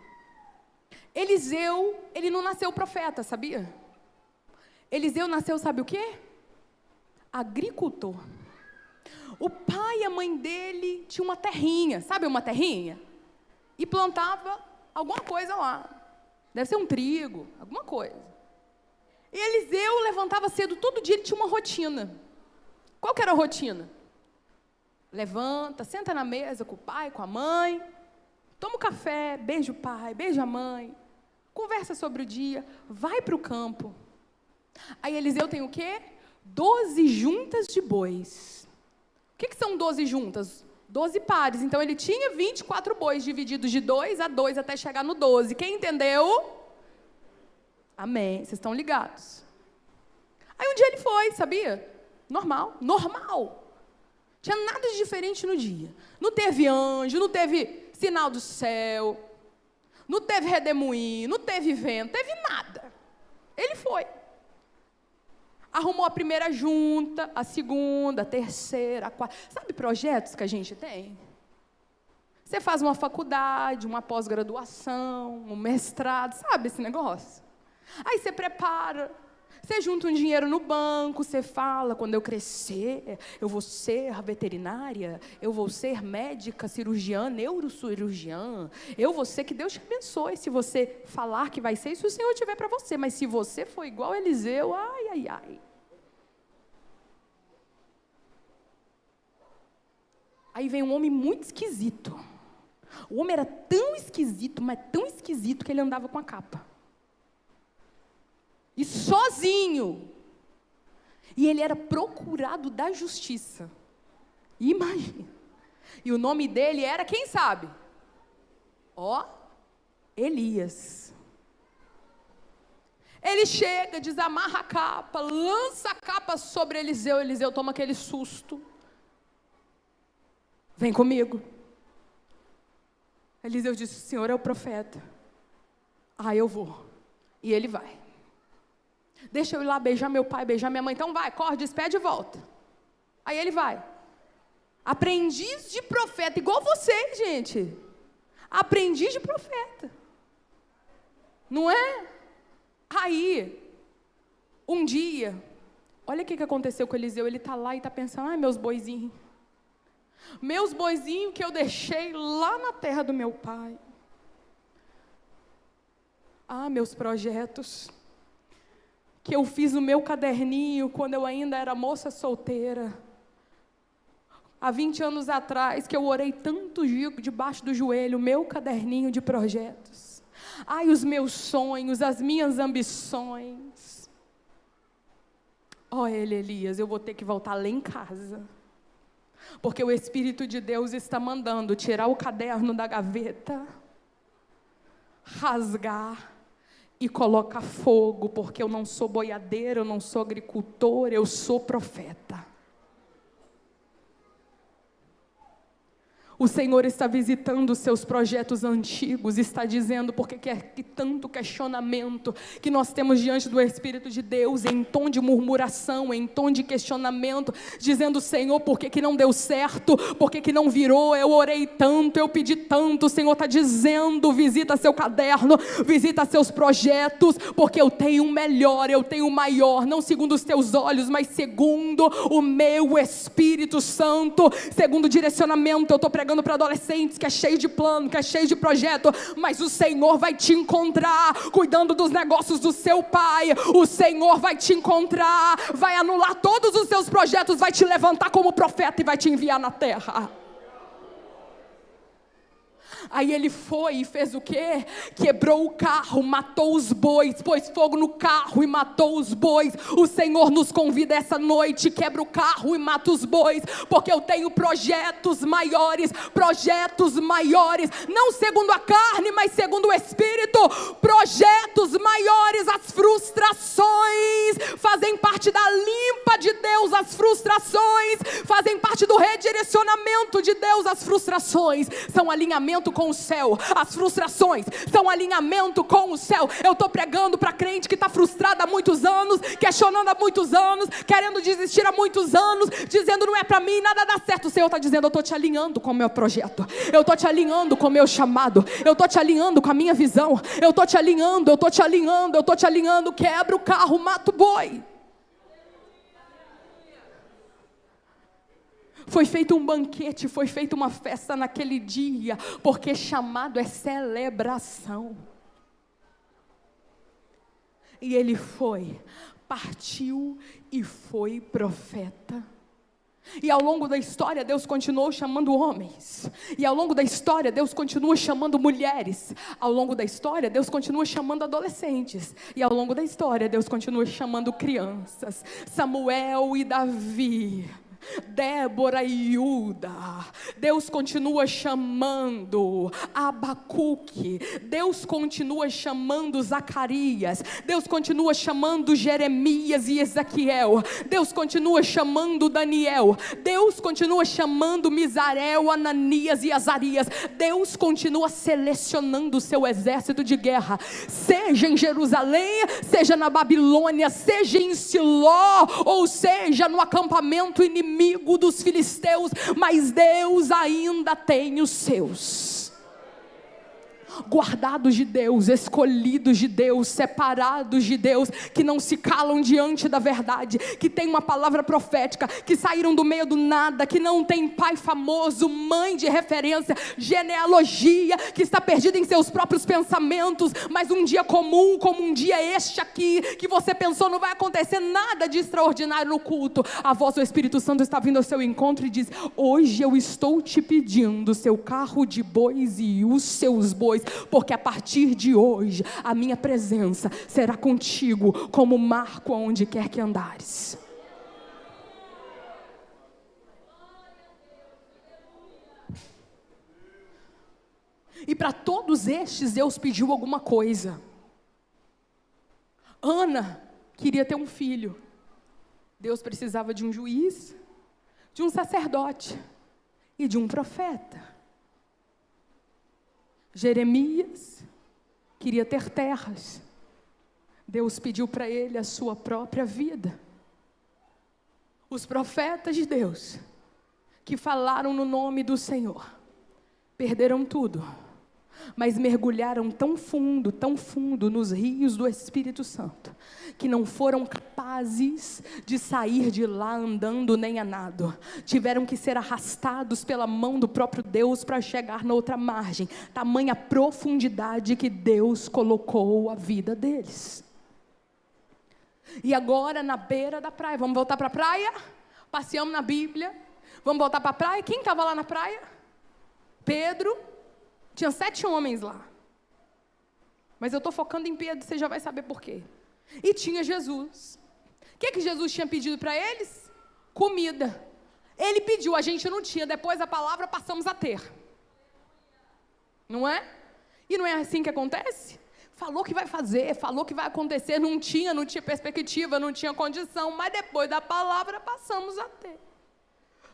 Eliseu, ele não nasceu profeta, sabia? Eliseu nasceu, sabe o quê? Agricultor. O pai e a mãe dele tinham uma terrinha, sabe uma terrinha? E plantava alguma coisa lá. Deve ser um trigo, alguma coisa. E Eliseu levantava cedo, todo dia ele tinha uma rotina. Qual que era a rotina? Levanta, senta na mesa com o pai, com a mãe, toma um café, beija o pai, beija a mãe, conversa sobre o dia, vai para o campo. Aí Eliseu tem o quê? 12 juntas de bois. O que são 12 juntas? 12 pares. Então ele tinha 24 bois, divididos de 2 a 2 até chegar no 12. Quem entendeu? Amém. Vocês estão ligados. Aí um dia ele foi, sabia? Normal. Tinha nada de diferente no dia. Não teve anjo, não teve sinal do céu, não teve redemoinho, não teve vento, não teve nada. Ele foi. Arrumou a primeira junta, a segunda, a terceira, a quarta. Sabe projetos que a gente tem? Você faz uma faculdade, uma pós-graduação, um mestrado, sabe esse negócio? Aí você prepara, Você junta um dinheiro no banco, você fala, quando eu crescer, eu vou ser veterinária, eu vou ser médica, cirurgiã, neurocirurgiã, eu vou ser, que Deus te abençoe se você falar que vai ser, e se o Senhor tiver para você, mas se você for igual a Eliseu, ai, ai, ai. Aí vem um homem muito esquisito. O homem era tão esquisito, mas tão esquisito, que ele andava com a capa. E sozinho. E ele era procurado da justiça. Imagina. E o nome dele era, quem sabe? Elias. Ele chega, desamarra a capa, lança a capa sobre Eliseu. Eliseu toma aquele susto. Vem comigo. Eliseu disse, o Senhor é o profeta. Eu vou. E ele vai. Deixa eu ir lá beijar meu pai, beijar minha mãe. Então vai, corre, despede e volta. Aí ele vai. Aprendiz de profeta, igual vocês, gente. Aprendiz de profeta. Não é? Aí, um dia, olha o que aconteceu com Eliseu. Ele está lá e está pensando, meus boizinhos. Meus boizinhos que eu deixei lá na terra do meu pai. Meus projetos que eu fiz no meu caderninho quando eu ainda era moça solteira. Há 20 anos atrás, que eu orei tanto debaixo do joelho, o meu caderninho de projetos. Os meus sonhos, as minhas ambições. Elias, eu vou ter que voltar lá em casa. Porque o Espírito de Deus está mandando tirar o caderno da gaveta, rasgar e colocar fogo, porque eu não sou boiadeiro, eu não sou agricultor, eu sou profeta. O Senhor está visitando os seus projetos antigos, está dizendo porque que tanto questionamento que nós temos diante do Espírito de Deus, em tom de murmuração, em tom de questionamento, dizendo, Senhor, por que não deu certo, por que não virou, eu orei tanto, eu pedi tanto. O Senhor está dizendo, visita seu caderno, visita seus projetos, porque eu tenho um melhor, eu tenho um maior, não segundo os teus olhos, mas segundo o meu Espírito Santo, segundo o direcionamento. Eu estou pregando para adolescentes que é cheio de plano, que é cheio de projeto, mas o Senhor vai te encontrar cuidando dos negócios do seu pai. O Senhor vai te encontrar, vai anular todos os seus projetos, vai te levantar como profeta e vai te enviar na terra. Aí ele foi e fez o quê? Quebrou o carro, matou os bois, pôs fogo no carro e matou os bois. O Senhor nos convida essa noite, quebra o carro e mata os bois, porque eu tenho projetos maiores, não segundo a carne, mas segundo o Espírito, projetos maiores. As frustrações fazem parte da limpa de Deus, as frustrações fazem parte do redirecionamento de Deus. As frustrações são alinhamento com o céu, as frustrações são alinhamento com o céu. Eu estou pregando para crente que está frustrado há muitos anos, questionando há muitos anos, querendo desistir há muitos anos, dizendo não é para mim, nada dá certo. O Senhor está dizendo, eu estou te alinhando com o meu projeto, eu estou te alinhando com o meu chamado, eu estou te alinhando com a minha visão, eu estou te alinhando, quebra o carro, mata o boi. Foi feito um banquete, foi feita uma festa naquele dia, porque chamado é celebração. E ele partiu e foi profeta. E ao longo da história Deus continuou chamando homens, e ao longo da história Deus continua chamando mulheres, ao longo da história Deus continua chamando adolescentes, e ao longo da história Deus continua chamando crianças. Samuel e Davi, Débora e Uda, Deus continua chamando Abacuque, Deus continua chamando Zacarias, Deus continua chamando Jeremias e Ezequiel, Deus continua chamando Daniel, Deus continua chamando Misael, Ananias e Azarias. Deus continua selecionando o seu exército de guerra, seja em Jerusalém, seja na Babilônia, seja em Siló, ou seja no acampamento inimigo dos filisteus, mas Deus ainda tem os seus. guardados de Deus, escolhidos de Deus, separados de Deus, que não se calam diante da verdade, que tem uma palavra profética, que saíram do meio do nada, que não tem pai famoso, mãe de referência, genealogia, que está perdida em seus próprios pensamentos, mas um dia comum, como um dia este aqui, que você pensou não vai acontecer nada de extraordinário no culto, a voz do Espírito Santo está vindo ao seu encontro e diz: hoje eu estou te pedindo seu carro de bois e os seus bois, porque a partir de hoje a minha presença será contigo como marco aonde quer que andares. E para todos estes Deus pediu alguma coisa. Ana queria ter um filho. Deus precisava de um juiz, de um sacerdote e de um profeta. Jeremias queria ter terras. Deus pediu para ele a sua própria vida. Os profetas de Deus, que falaram no nome do Senhor, perderam tudo, mas mergulharam tão fundo nos rios do Espírito Santo, que não foram capazes de sair de lá andando nem a nado. Tiveram que ser arrastados pela mão do próprio Deus para chegar na outra margem. Tamanha profundidade que Deus colocou a vida deles. E agora na beira da praia, vamos voltar para a praia? Passeamos na Bíblia, vamos voltar para a praia? Quem estava lá na praia? Pedro. Tinha 7 homens lá. Mas eu estou focando em Pedro, você já vai saber por quê. E tinha Jesus. O que Jesus tinha pedido para eles? Comida. Ele pediu, a gente não tinha. Depois da palavra passamos a ter. Não é? E não é assim que acontece? Falou que vai fazer, falou que vai acontecer. Não tinha perspectiva, não tinha condição. Mas depois da palavra passamos a ter.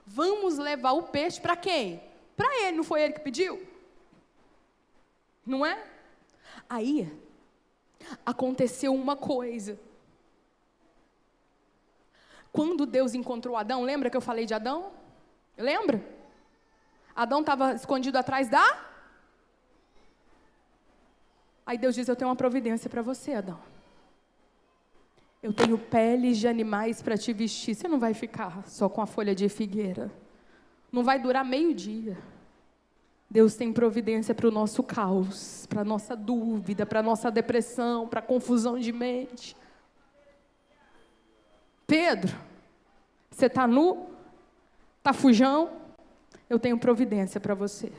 Vamos levar o peixe para quem? Para ele, não foi ele que pediu? Não é? Aí, aconteceu uma coisa. Quando Deus encontrou Adão, lembra que eu falei de Adão? Lembra? Adão estava escondido atrás da... Aí Deus diz: eu tenho uma providência para você, Adão. Eu tenho peles de animais para te vestir. Você não vai ficar só com a folha de figueira. Não vai durar meio-dia. Deus tem providência para o nosso caos, para a nossa dúvida, para a nossa depressão, para a confusão de mente. Pedro, você está nu? Está fujão? Eu tenho providência para você.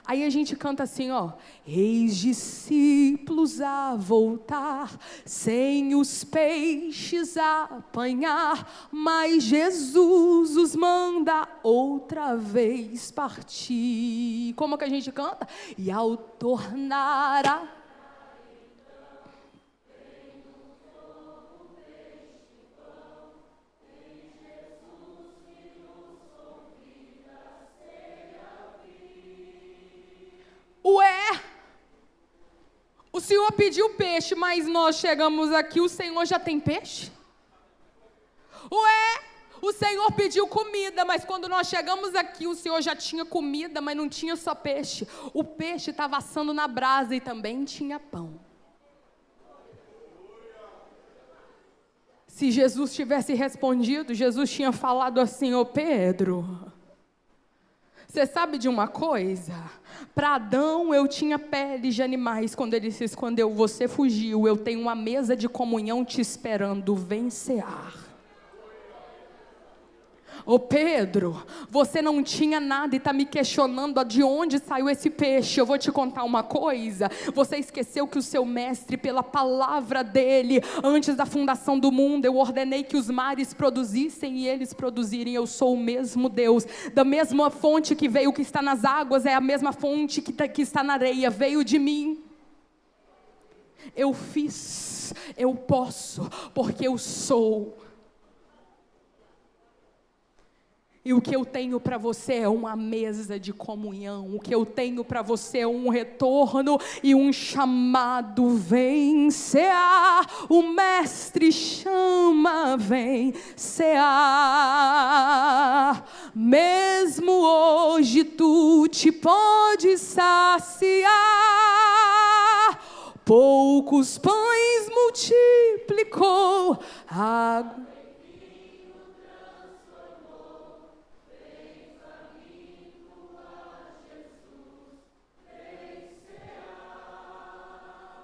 Aí a gente canta assim, ó: eis discípulos a voltar, sem os peixes a apanhar, mas Jesus os manda outra vez partir. Como que a gente canta? E ao tornar a... Ué, o Senhor pediu peixe, mas nós chegamos aqui, o Senhor já tem peixe? Ué, o Senhor pediu comida, mas quando nós chegamos aqui, o Senhor já tinha comida, mas não tinha só peixe. O peixe estava assando na brasa e também tinha pão. Se Jesus tivesse respondido, Jesus tinha falado assim: ô Pedro, você sabe de uma coisa? Para Adão eu tinha peles de animais quando ele se escondeu, você fugiu, eu tenho uma mesa de comunhão te esperando, vem cear. Ô Pedro, você não tinha nada e está me questionando de onde saiu esse peixe. Eu vou te contar uma coisa: você esqueceu que o seu mestre, pela palavra dele, antes da fundação do mundo, eu ordenei que os mares produzissem e eles produzirem. Eu sou o mesmo Deus, da mesma fonte que veio, que está nas águas, é a mesma fonte que está na areia, veio de mim. Eu fiz, eu posso, porque eu sou. E o que eu tenho para você é uma mesa de comunhão. O que eu tenho para você é um retorno e um chamado. Vem cear, o mestre chama, vem cear. Mesmo hoje tu te podes saciar. poucos pães multiplicou, água.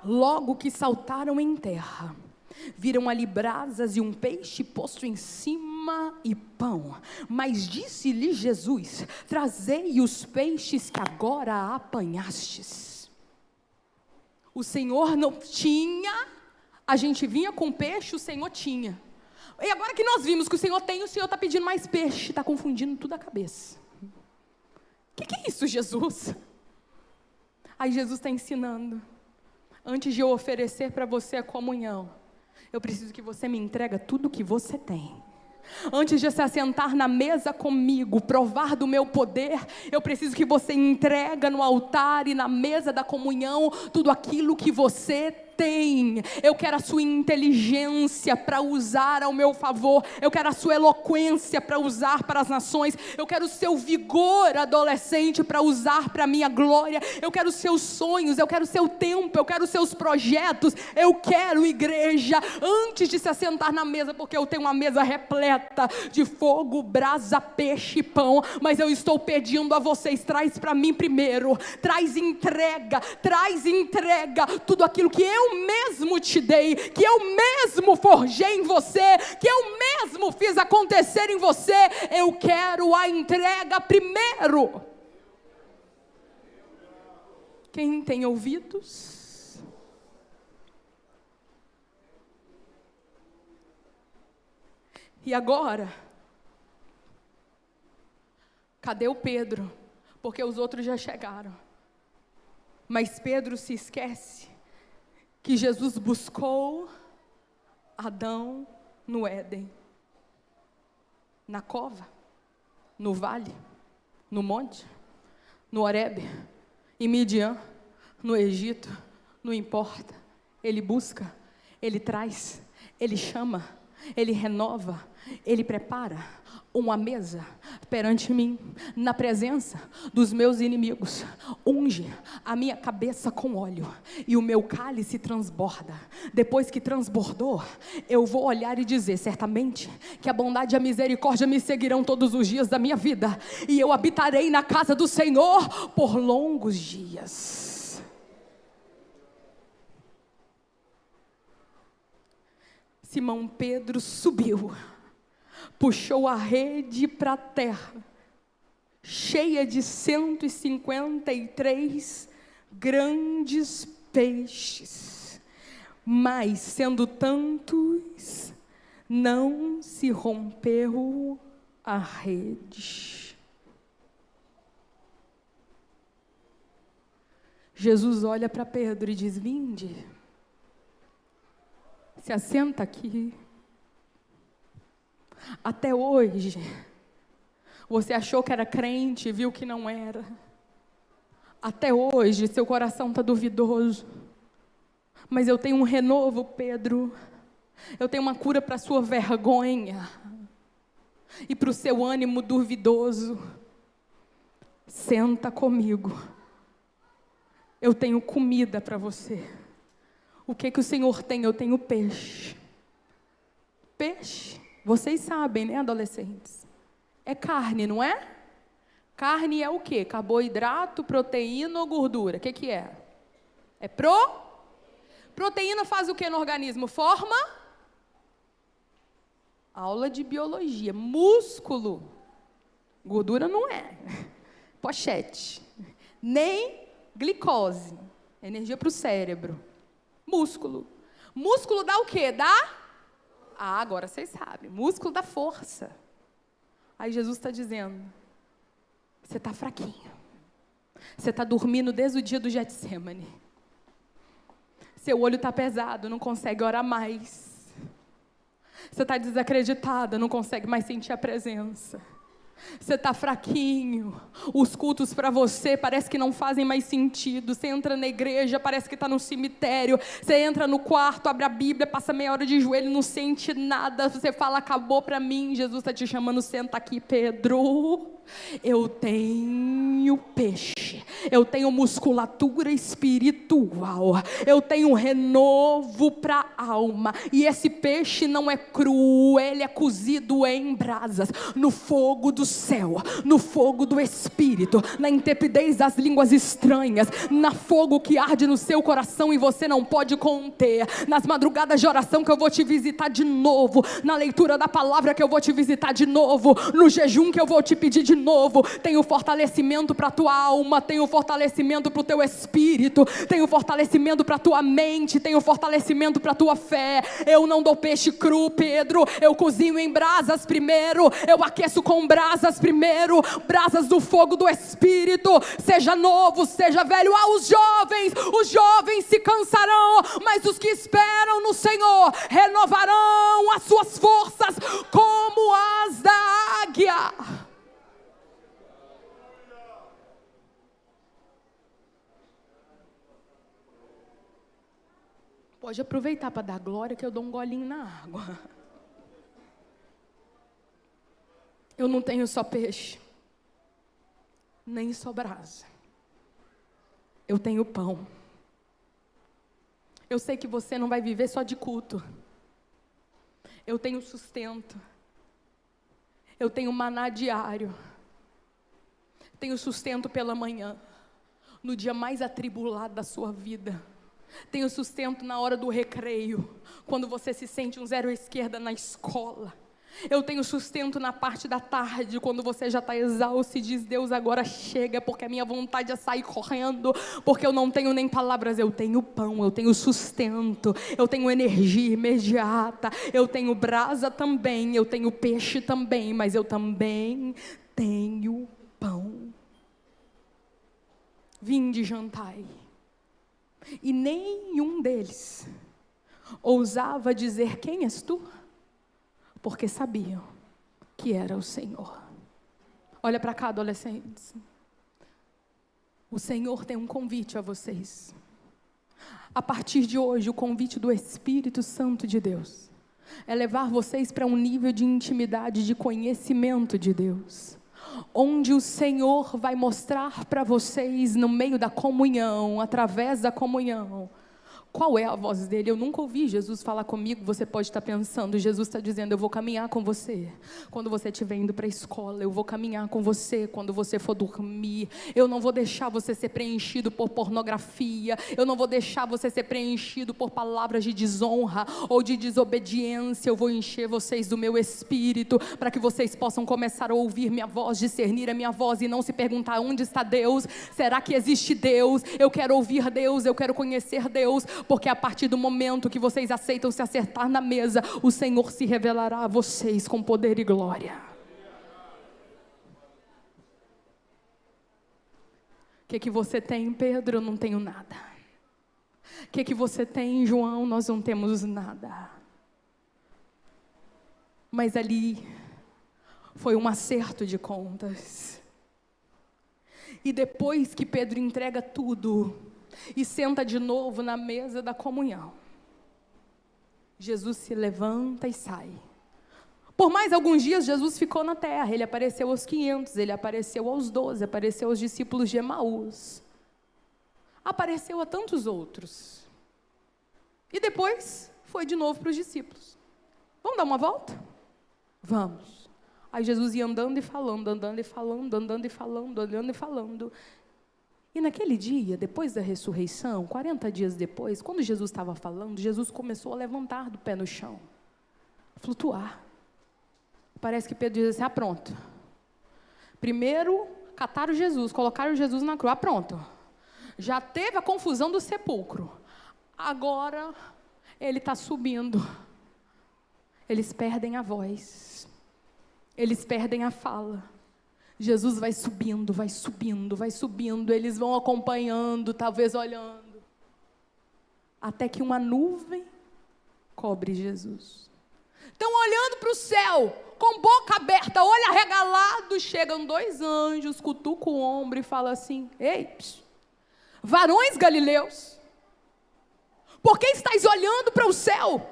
Logo que saltaram em terra, viram ali brasas e um peixe posto em cima e pão. Mas disse-lhe Jesus: trazei os peixes que agora apanhastes. O Senhor não tinha, a gente vinha com peixe, o Senhor tinha. E agora que nós vimos que o Senhor tem, o Senhor está pedindo mais peixe, está confundindo tudo a cabeça. O que é isso, Jesus? Aí Jesus está ensinando: antes de eu oferecer para você a comunhão, eu preciso que você me entregue tudo o que você tem. Antes de se assentar na mesa comigo, provar do meu poder, eu preciso que você entregue no altar e na mesa da comunhão tudo aquilo que você tem. Eu quero a sua inteligência para usar ao meu favor. Eu quero a sua eloquência para usar para as nações. Eu quero o seu vigor adolescente para usar para a minha glória. Eu quero os seus sonhos, eu quero o seu tempo, eu quero os seus projetos. Eu quero, igreja, antes de se assentar na mesa, porque eu tenho uma mesa repleta de fogo, brasa, peixe e pão, mas eu estou pedindo a vocês: traz para mim primeiro, traz entrega tudo aquilo que eu mesmo te dei, que eu mesmo forjei em você, que eu mesmo fiz acontecer em você. Eu quero a entrega primeiro. Quem tem ouvidos? E agora? Cadê o Pedro? Porque os outros já chegaram. Mas Pedro se esquece que Jesus buscou Adão no Éden, na cova, no vale, no monte, no Horebe, em Midian, no Egito. Não importa, Ele busca, Ele traz, Ele chama, Ele renova, Ele prepara uma mesa perante mim, na presença dos meus inimigos. Unge a minha cabeça com óleo e o meu cálice transborda. Depois que transbordou, eu vou olhar e dizer: certamente que a bondade e a misericórdia me seguirão todos os dias da minha vida, e eu habitarei na casa do Senhor por longos dias. Simão Pedro subiu, puxou a rede para a terra, cheia de 153 grandes peixes, mas sendo tantos, não se rompeu a rede. Jesus olha para Pedro e diz: vinde, se assenta aqui. Até hoje, você achou que era crente e viu que não era. Até hoje, seu coração está duvidoso. Mas eu tenho um renovo, Pedro. Eu tenho uma cura para a sua vergonha e para o seu ânimo duvidoso. Senta comigo. Eu tenho comida para você. O que o Senhor tem? Eu tenho peixe. Peixe. Vocês sabem, né, adolescentes? É carne, não é? Carne é o quê? Carboidrato, proteína ou gordura? O que é? É Proteína faz o que no organismo? Forma? Aula de biologia. Músculo. Gordura não é. Pochete. Nem glicose. Energia para o cérebro. Músculo. Músculo dá o quê? Agora vocês sabem. Músculo dá força. Aí Jesus está dizendo: você está fraquinho. Você está dormindo desde o dia do Getsemane. Seu olho está pesado, não consegue orar mais. Você está desacreditada, não consegue mais sentir a presença. Você está fraquinho, os cultos para você parece que não fazem mais sentido. Você entra na igreja, parece que está no cemitério. Você entra no quarto, abre a Bíblia, passa meia hora de joelho, não sente nada. Você fala: acabou para mim. Jesus está te chamando: senta aqui, Pedro. eu tenho peixe, eu tenho musculatura espiritual, eu tenho renovo para a alma, e esse peixe não é cru, ele é cozido em brasas, no fogo do céu, no fogo do Espírito, na intrepidez das línguas estranhas, na fogo que arde no seu coração e você não pode conter, nas madrugadas de oração que eu vou te visitar de novo, na leitura da palavra que eu vou te visitar de novo, no jejum que eu vou te pedir de novo. Tenho fortalecimento para a tua alma, tenho fortalecimento para o teu espírito, tenho fortalecimento para a tua mente, tenho fortalecimento para a tua fé. Eu não dou peixe cru, Pedro, eu cozinho em brasas primeiro, eu aqueço com brasas primeiro, brasas do fogo do Espírito. Seja novo, seja velho, os jovens se cansarão, mas os que esperam no Senhor renovarão as suas forças como as da águia. Pode aproveitar para dar glória que eu dou um golinho na água. Eu não tenho só peixe, nem só brasa. Eu tenho pão. Eu sei que você não vai viver só de culto. Eu tenho sustento. Eu tenho maná diário. Tenho sustento pela manhã, no dia mais atribulado da sua vida. Tenho sustento na hora do recreio, quando você se sente um zero à esquerda na escola. Eu tenho sustento na parte da tarde, quando você já está exausto e diz: Deus, agora chega, porque a minha vontade é sair correndo, porque eu não tenho nem palavras. Eu tenho pão, eu tenho sustento, eu tenho energia imediata, eu tenho brasa também, eu tenho peixe também, mas eu também tenho pão. Vinde, jantai. E nenhum deles ousava dizer: quem és tu? Porque sabiam que era o Senhor. Olha para cá, adolescentes. O Senhor tem um convite a vocês. A partir de hoje, o convite do Espírito Santo de Deus é levar vocês para um nível de intimidade, de conhecimento de Deus, onde o Senhor vai mostrar para vocês, no meio da comunhão, através da comunhão, qual é a voz dele. Eu nunca ouvi Jesus falar comigo. Você pode estar pensando, Jesus está dizendo: eu vou caminhar com você quando você estiver indo para a escola, eu vou caminhar com você quando você for dormir, eu não vou deixar você ser preenchido por pornografia, eu não vou deixar você ser preenchido por palavras de desonra ou de desobediência. Eu vou encher vocês do meu Espírito, para que vocês possam começar a ouvir minha voz, discernir a minha voz e não se perguntar: onde está Deus? Será que existe Deus? Eu quero ouvir Deus, eu quero conhecer Deus, porque a partir do momento que vocês aceitam se acertar na mesa, o Senhor se revelará a vocês com poder e glória. O que você tem, Pedro? Eu não tenho nada. O que você tem, João? Nós não temos nada. Mas ali foi um acerto de contas. E depois que Pedro entrega tudo e senta de novo na mesa da comunhão, Jesus se levanta e sai. Por mais alguns dias Jesus ficou na terra. Ele apareceu aos 500, ele apareceu aos 12, apareceu aos discípulos de Emaús, apareceu a tantos outros, e depois foi de novo para os discípulos. Vamos dar uma volta? Vamos. Aí Jesus ia andando e falando, andando e falando, andando e falando, andando e falando. E naquele dia, depois da ressurreição, 40 dias depois, quando Jesus estava falando, Jesus começou a levantar do pé no chão, flutuar. Parece que Pedro diz assim: pronto. Primeiro cataram Jesus, colocaram Jesus na cruz, pronto. Já teve a confusão do sepulcro. Agora ele está subindo. Eles perdem a voz, eles perdem a fala. Jesus vai subindo, vai subindo, vai subindo. Eles vão acompanhando, talvez olhando, até que uma nuvem cobre Jesus. Estão olhando para o céu, com boca aberta, olho arregalado. Chegam 2 anjos, cutucam o ombro e falam assim: ei, varões galileus, por que estáis olhando para o céu?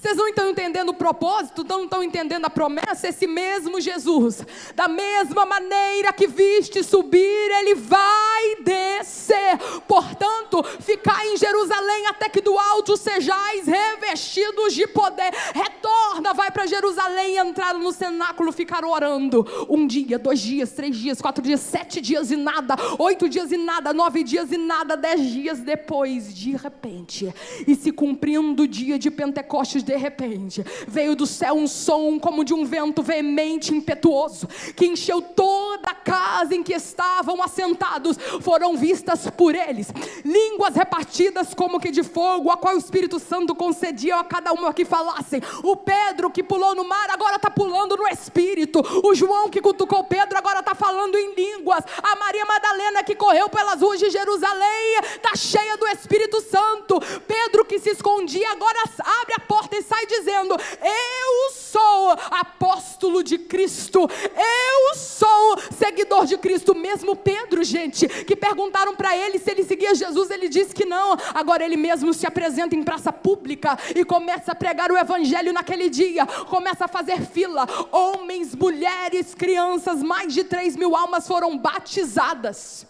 Vocês não estão entendendo o propósito, não estão entendendo a promessa? Esse mesmo Jesus, da mesma maneira que viste subir, Ele vai descer. Portanto, ficai em Jerusalém até que do alto sejais revestidos de poder. Retorna, vai para Jerusalém, entrar no cenáculo, ficar orando. 1 dia, 2 dias, 3 dias, 4 dias, 7 dias e nada, 8 dias e nada, 9 dias e nada, 10 dias depois, de repente, e se cumprindo o dia de Pentecostes, de repente, veio do céu um som como de um vento veemente, impetuoso, que encheu toda a casa em que estavam assentados. Foram vistas por eles línguas repartidas como que de fogo, a qual o Espírito Santo concedia a cada um que falassem. O Pedro que pulou no mar, agora está pulando no Espírito. O João que cutucou Pedro, agora está falando em línguas. A Maria Madalena que correu pelas ruas de Jerusalém, está cheia do Espírito Santo. Pedro que se escondia, agora abre a porta e sai dizendo: eu sou apóstolo de Cristo, eu sou seguidor de Cristo. Mesmo Pedro, gente, que perguntaram para ele se ele seguia Jesus, ele disse que não. Agora ele mesmo se apresenta em praça pública e começa a pregar o evangelho naquele dia, começa a fazer fila. Homens, mulheres, crianças, mais de 3.000 almas foram batizadas.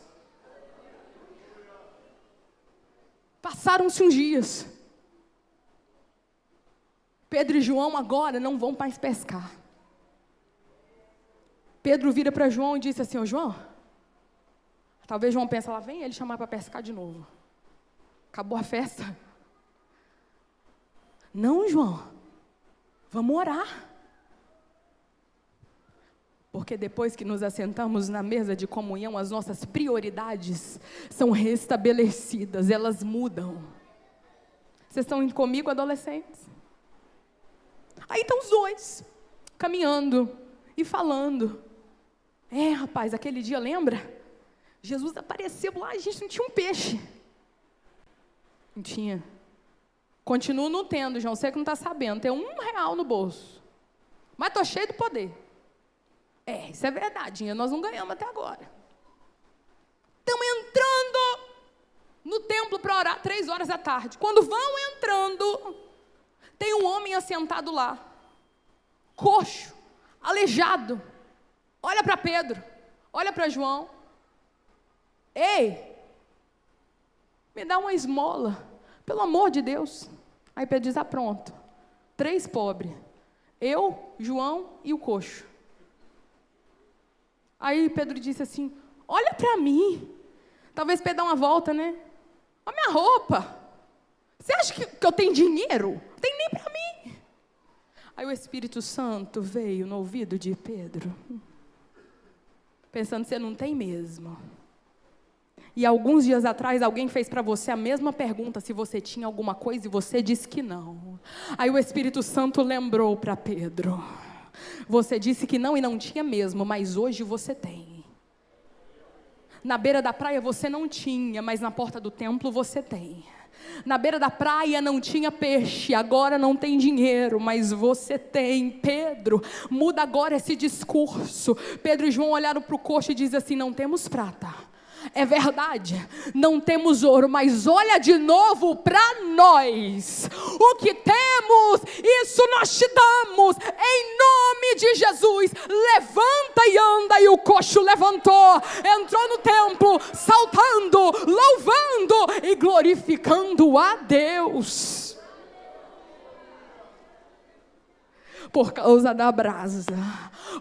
Passaram-se uns dias. Pedro e João agora não vão mais pescar. Pedro vira para João e disse assim: ô João, talvez João pense, lá vem ele chamar para pescar de novo. Acabou a festa. Não, João, vamos orar. Porque depois que nos assentamos na mesa de comunhão, as nossas prioridades são restabelecidas, elas mudam. Vocês estão indo comigo, adolescentes? Aí estão os dois, caminhando e falando. Rapaz, aquele dia, lembra? Jesus apareceu lá, a gente não tinha um peixe. Não tinha. Continuo não tendo, João, você que não está sabendo, tem R$1 no bolso. Mas estou cheio do poder. Isso é verdade, nós não ganhamos até agora. Estamos entrando no templo para orar, 3 horas da tarde. Quando vão entrando, tem um homem assentado lá, coxo, aleijado. Olha para Pedro, olha para João. Ei, me dá uma esmola, pelo amor de Deus. Aí Pedro diz: pronto, 3 pobres, eu, João e o coxo. Aí Pedro disse assim: olha para mim. Talvez Pedro dá uma volta, né? Olha minha roupa. Você acha que eu tenho dinheiro? Não tem nem para mim. Aí o Espírito Santo veio no ouvido de Pedro, pensando: você não tem mesmo. E alguns dias atrás alguém fez para você a mesma pergunta, se você tinha alguma coisa, e você disse que não. Aí o Espírito Santo lembrou para Pedro: você disse que não e não tinha mesmo, mas hoje você tem. Na beira da praia você não tinha, mas na porta do templo você tem. Na beira da praia não tinha peixe, agora não tem dinheiro, mas você tem. Pedro, muda agora esse discurso. Pedro e João olharam para o coxo e dizem assim: não temos prata. É verdade, não temos ouro, mas olha de novo para nós. O que temos, isso nós te damos. Em nome de Jesus, levanta e anda. E o coxo levantou, entrou no templo, saltando, louvando e glorificando a Deus. Por causa da brasa,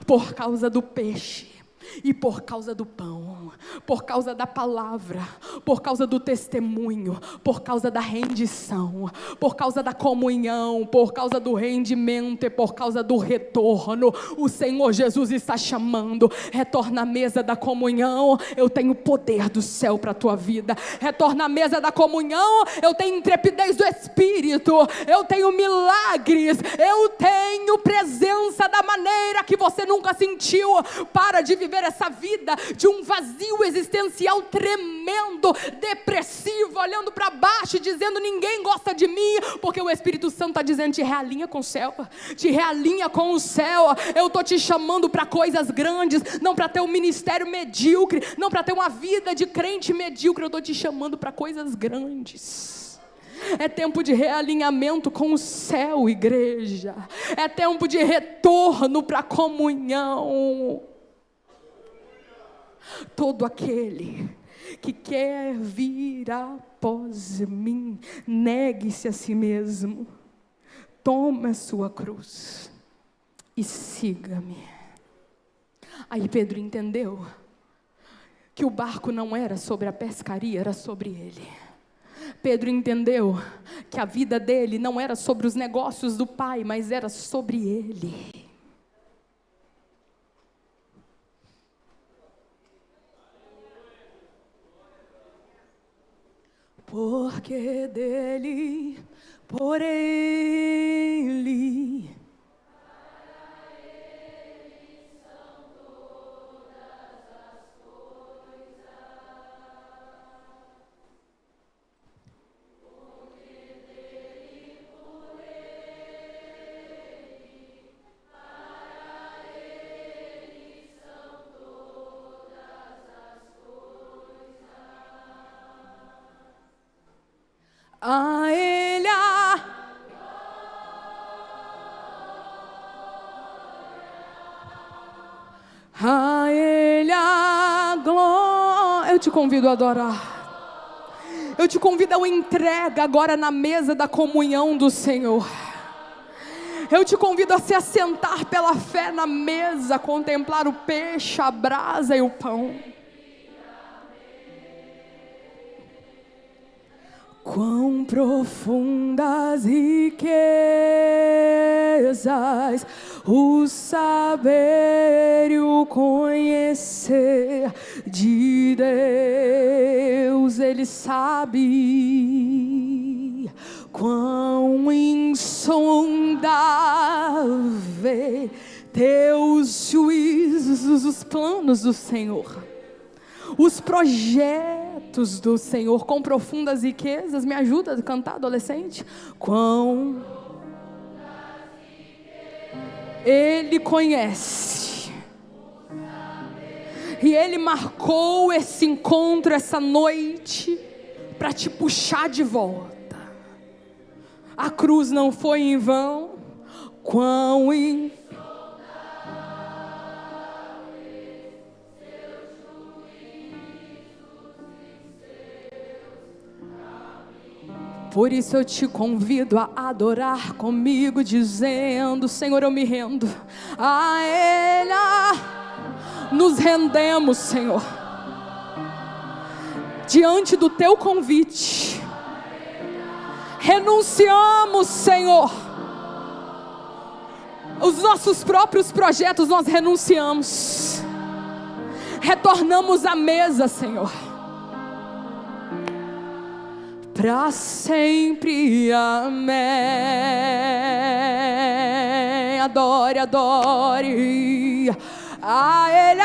por causa do peixe, e por causa do pão, por causa da palavra, por causa do testemunho, por causa da rendição, por causa da comunhão, por causa do rendimento e por causa do retorno, o Senhor Jesus está chamando. Retorna à mesa da comunhão, eu tenho poder do céu para a tua vida. Retorna à mesa da comunhão, eu tenho intrepidez do Espírito, eu tenho milagres, eu tenho presença da maneira que você nunca sentiu. Para de viver essa vida de um vazio existencial tremendo, depressivo, olhando para baixo e dizendo: ninguém gosta de mim, porque o Espírito Santo está dizendo: te realinha com o céu, te realinha com o céu. Eu estou te chamando para coisas grandes, não para ter um ministério medíocre, não para ter uma vida de crente medíocre. Eu estou te chamando para coisas grandes. É tempo de realinhamento com o céu, igreja. É tempo de retorno para a comunhão. Todo aquele que quer vir após mim, negue-se a si mesmo, tome a sua cruz e siga-me. Aí Pedro entendeu que o barco não era sobre a pescaria, era sobre ele. Pedro entendeu que a vida dele não era sobre os negócios do Pai, mas era sobre ele. Porque dele, por ele, são todas as coisas. Porque dele, por ele, para ele são todas as coisas. A ele a glória. Eu te convido a adorar. Eu te convido a uma entrega agora na mesa da comunhão do Senhor. Eu te convido a se assentar pela fé na mesa, contemplar o peixe, a brasa e o pão. Quão profundas riquezas o saber e o conhecer de Deus, Ele sabe. Quão insondável teus juízos, os planos do Senhor, os projetos do Senhor, com profundas riquezas. Me ajuda a cantar, adolescente? Quão Ele conhece. E Ele marcou esse encontro, essa noite, para te puxar de volta. A cruz não foi em vão. Quão Por isso eu te convido a adorar comigo, dizendo: Senhor, eu me rendo a Ele. Nos rendemos, Senhor, diante do Teu convite. Renunciamos, Senhor, os nossos próprios projetos nós renunciamos. Retornamos à mesa, Senhor. Para sempre, amém. Adore, adore a Ele.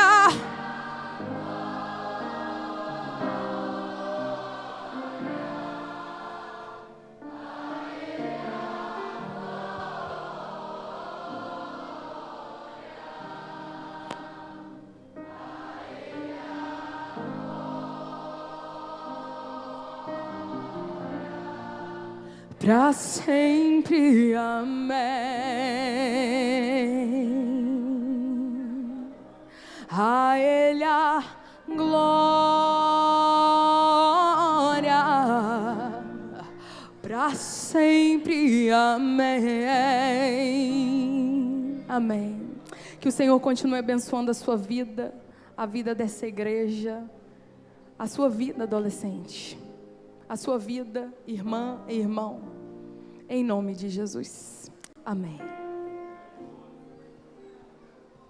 Para sempre, amém. A Ele a glória, para sempre, amém. Amém. Que o Senhor continue abençoando a sua vida, a vida dessa igreja, a sua vida, adolescente, a sua vida, irmã e irmão, em nome de Jesus. Amém.